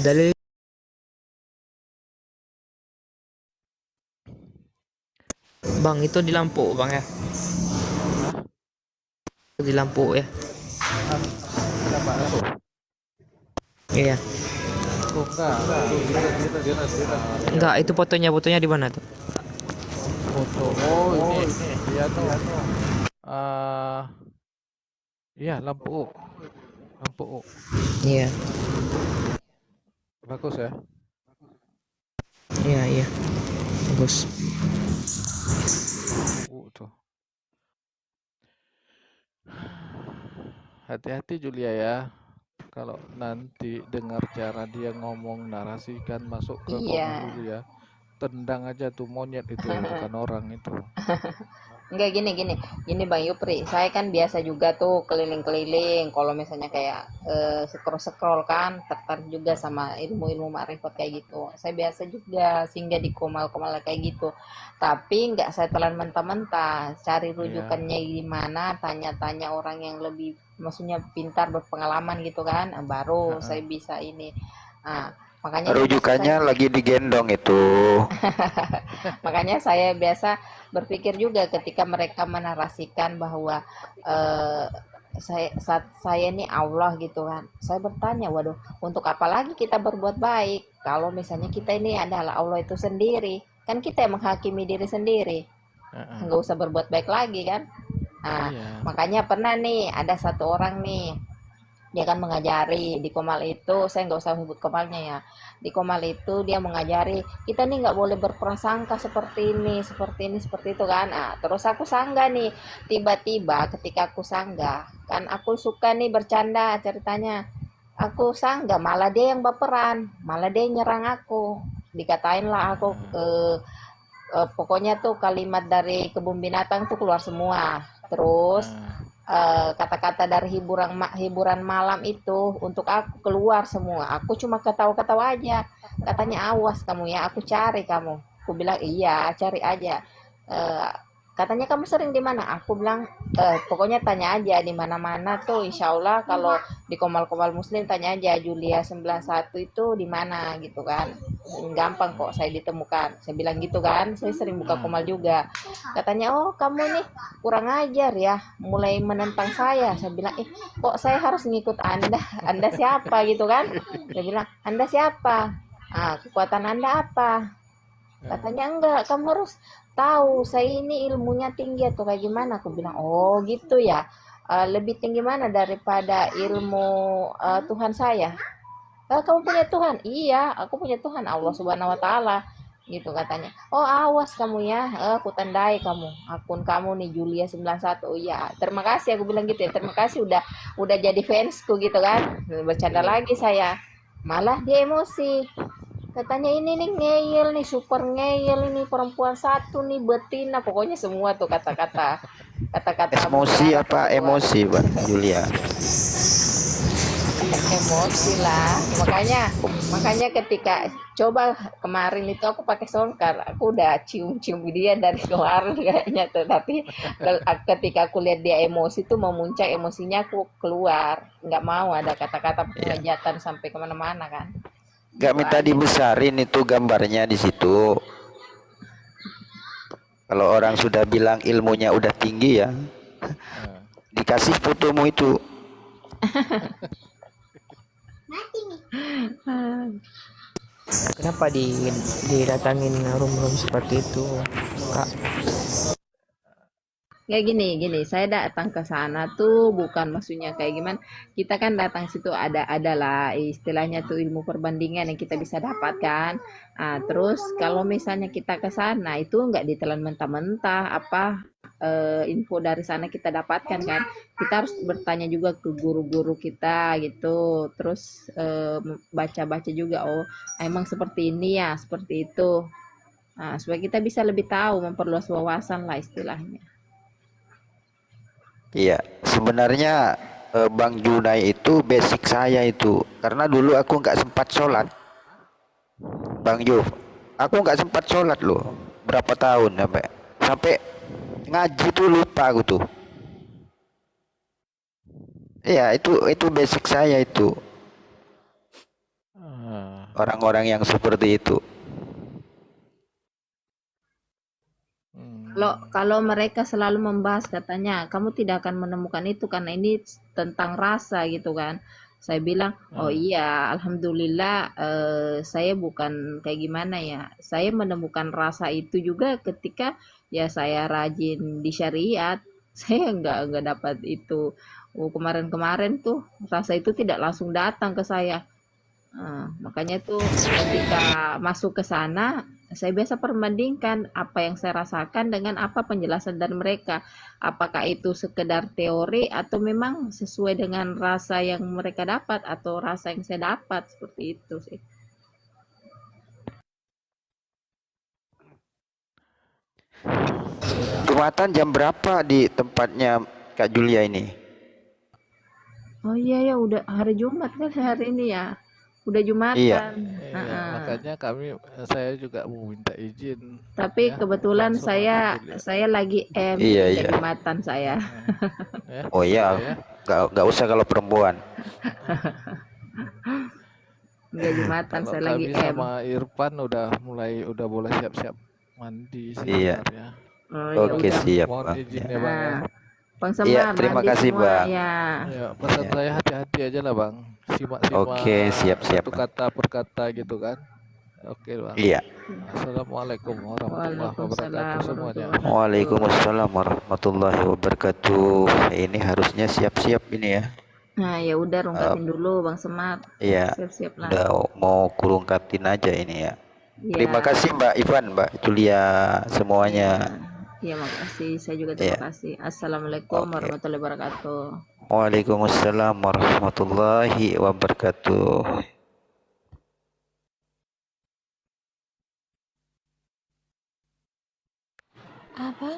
dalil. Bang, itu di lampu Bang ya, di lampu ya. Iya. Enggak, itu fotonya di mana tuh? Foto. Oh, ini. Iya tuh. Iya, lampu. Iya. Bagus ya. Iya. Bagus. Tuh. Hati-hati Julia ya. Kalau nanti dengar cara dia ngomong, narasikan, masuk ke komen dulu ya. Tendang aja tuh monyet itu, bukan orang itu. Enggak, gini Bang Yupri, saya kan biasa juga tuh keliling-keliling. Kalau misalnya kayak scroll kan, tertarik juga sama ilmu-ilmu makrifat kayak gitu. Saya biasa juga singgah di komal-komal kayak gitu. Tapi enggak saya telan mentah-mentah, cari rujukannya gimana, tanya-tanya orang yang lebih, maksudnya pintar, berpengalaman gitu kan, baru saya bisa ini. Makanya rujukannya lagi digendong itu. makanya saya biasa berpikir juga ketika mereka menarasikan bahwa saya ini Allah gitu kan. Saya bertanya, waduh, untuk apa lagi kita berbuat baik kalau misalnya kita ini adalah Allah itu sendiri? Kan kita yang menghakimi diri sendiri, Heeh. nggak usah berbuat baik lagi kan. Nah, Iya. makanya pernah nih ada satu orang nih, dia kan mengajari di Komal itu, saya nggak usah sebut Komalnya ya. Di Komal itu dia mengajari kita nih nggak boleh berprasangka seperti ini, seperti ini, seperti itu kan. Nah, terus aku sanggah nih, tiba-tiba ketika aku sanggah, kan aku suka nih bercanda ceritanya. Aku sanggah, malah dia yang baperan, malah dia yang nyerang aku. Dikatain lah aku pokoknya tuh kalimat dari kebun binatang tuh keluar semua. Terus kata-kata dari hiburan malam itu untuk aku keluar semua. Aku cuma ketawa-ketawa aja. Katanya awas kamu ya, aku cari kamu. Aku bilang iya, cari aja. Eh, Katanya kamu sering di mana? Aku bilang pokoknya tanya aja di mana-mana tuh. Insya Allah kalau di Komal-Komal Muslim tanya aja Julia 91 itu di mana gitu kan. Gampang kok saya ditemukan. Saya bilang gitu kan. Saya sering buka Komal juga. Katanya, oh kamu nih kurang ajar ya, mulai menentang saya. Saya bilang, kok saya harus ngikut Anda? Anda siapa gitu kan? Saya bilang, Anda siapa? Kekuatan Anda apa? Katanya enggak, kamu harus tahu saya ini ilmunya tinggi atau kayak gimana. Aku bilang, oh gitu ya. Lebih tinggi mana daripada ilmu Tuhan saya? Kamu punya Tuhan? Iya, aku punya Tuhan, Allah Subhanahu wa taala. Gitu katanya. Oh, awas kamu ya. Aku tandai kamu. Akun kamu nih Julia 91. Oh iya, terima kasih aku bilang gitu ya. Terima kasih udah jadi fansku gitu kan. Bercanda lagi saya. Malah dia emosi. Katanya ini nih ngeyel nih, super ngeyel ini perempuan satu nih betina. Pokoknya semua tuh kata-kata Emosi mutiara apa perempuan. emosi, Bang Julia? Emosi lah, makanya ketika coba kemarin itu aku pakai songkar, aku udah cium-cium dia dari kemarin kayaknya tuh, tapi ketika aku lihat dia emosi tuh memuncak emosinya, aku keluar, nggak mau ada kata-kata penghujatan sampai kemana-mana kan. Gak Itu minta aja. dibesarin itu gambarnya di situ. Kalau orang sudah bilang ilmunya udah tinggi ya, dikasih fotomu itu. Kenapa didatangin room-room seperti itu, Kak? Ya gini, saya datang ke sana tuh bukan maksudnya kayak gimana. Kita kan datang situ adalah istilahnya tuh ilmu perbandingan yang kita bisa dapatkan. Terus kalau misalnya kita ke sana itu nggak ditelan mentah-mentah apa info dari sana kita dapatkan kan. Kita harus bertanya juga ke guru-guru kita gitu. Terus baca-baca juga, oh emang seperti ini ya, seperti itu. Supaya kita bisa lebih tahu, memperluas wawasan lah istilahnya. Iya, sebenarnya Bang Junai itu basic saya itu, karena dulu aku nggak sempat sholat, Bang Ju, aku nggak sempat sholat loh, berapa tahun sampai ngaji tuh lupa aku tuh. Iya, itu basic saya itu, orang-orang yang seperti itu. Kalau mereka selalu membahas katanya kamu tidak akan menemukan itu karena ini tentang rasa gitu kan. Saya bilang, oh iya, alhamdulillah saya bukan kayak gimana ya. Saya menemukan rasa itu juga ketika ya saya rajin di syariat. Saya nggak dapat itu. Kemarin-kemarin tuh rasa itu tidak langsung datang ke saya. Makanya tuh ketika masuk ke sana, saya biasa perbandingkan apa yang saya rasakan dengan apa penjelasan dari mereka. Apakah itu sekedar teori atau memang sesuai dengan rasa yang mereka dapat atau rasa yang saya dapat, seperti itu sih. Jumatan jam berapa di tempatnya Kak Julia ini? Oh iya ya, udah hari Jumat kan hari ini ya. Udah Jumatan. Iya. Makanya saya juga mau minta izin. Tapi kebetulan saya lagi Iya. Jumatan saya. Oh iya, nggak usah kalau perempuan. Enggak Jumatan, saya lagi kami sama Irfan udah boleh siap-siap mandi sih Iya. sebenarnya. Oke, siap Mohon Bang. izin ya Bang ya. Bang Iya, Semar, terima Adi kasih, semua Bang. ya. Ya, pesan Ya. saya hati-hati aja lah bang. Simak-simak Oke, siap-siap, satu Bang. kata per kata gitu kan. Oke bang. Iya. Assalamualaikum warahmatullahi wabarakatuh Waalaikumsalam semuanya. warahmatullahi wabarakatuh. Waalaikumsalam warahmatullahi wabarakatuh. Ini harusnya siap-siap ini ya. Nah, ya udah Eh, rungkatin dulu Bang Semar. Iya, Siap-siap lah. udah mau kurungkatin aja ini ya. Iya. Terima kasih Mbak Ivan, Mbak Julia, semuanya. Iya, makasih. Saya juga terima Iya. kasih. Assalamualaikum Oke. warahmatullahi wabarakatuh. Waalaikumsalam warahmatullahi wabarakatuh. Apa?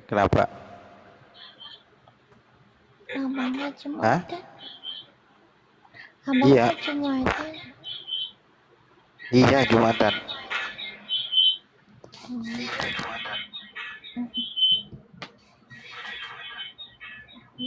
Kenapa? Abangnya Hah? Jumatan. Iya, Abangnya Jumatan. iya Jumatan. Hmm.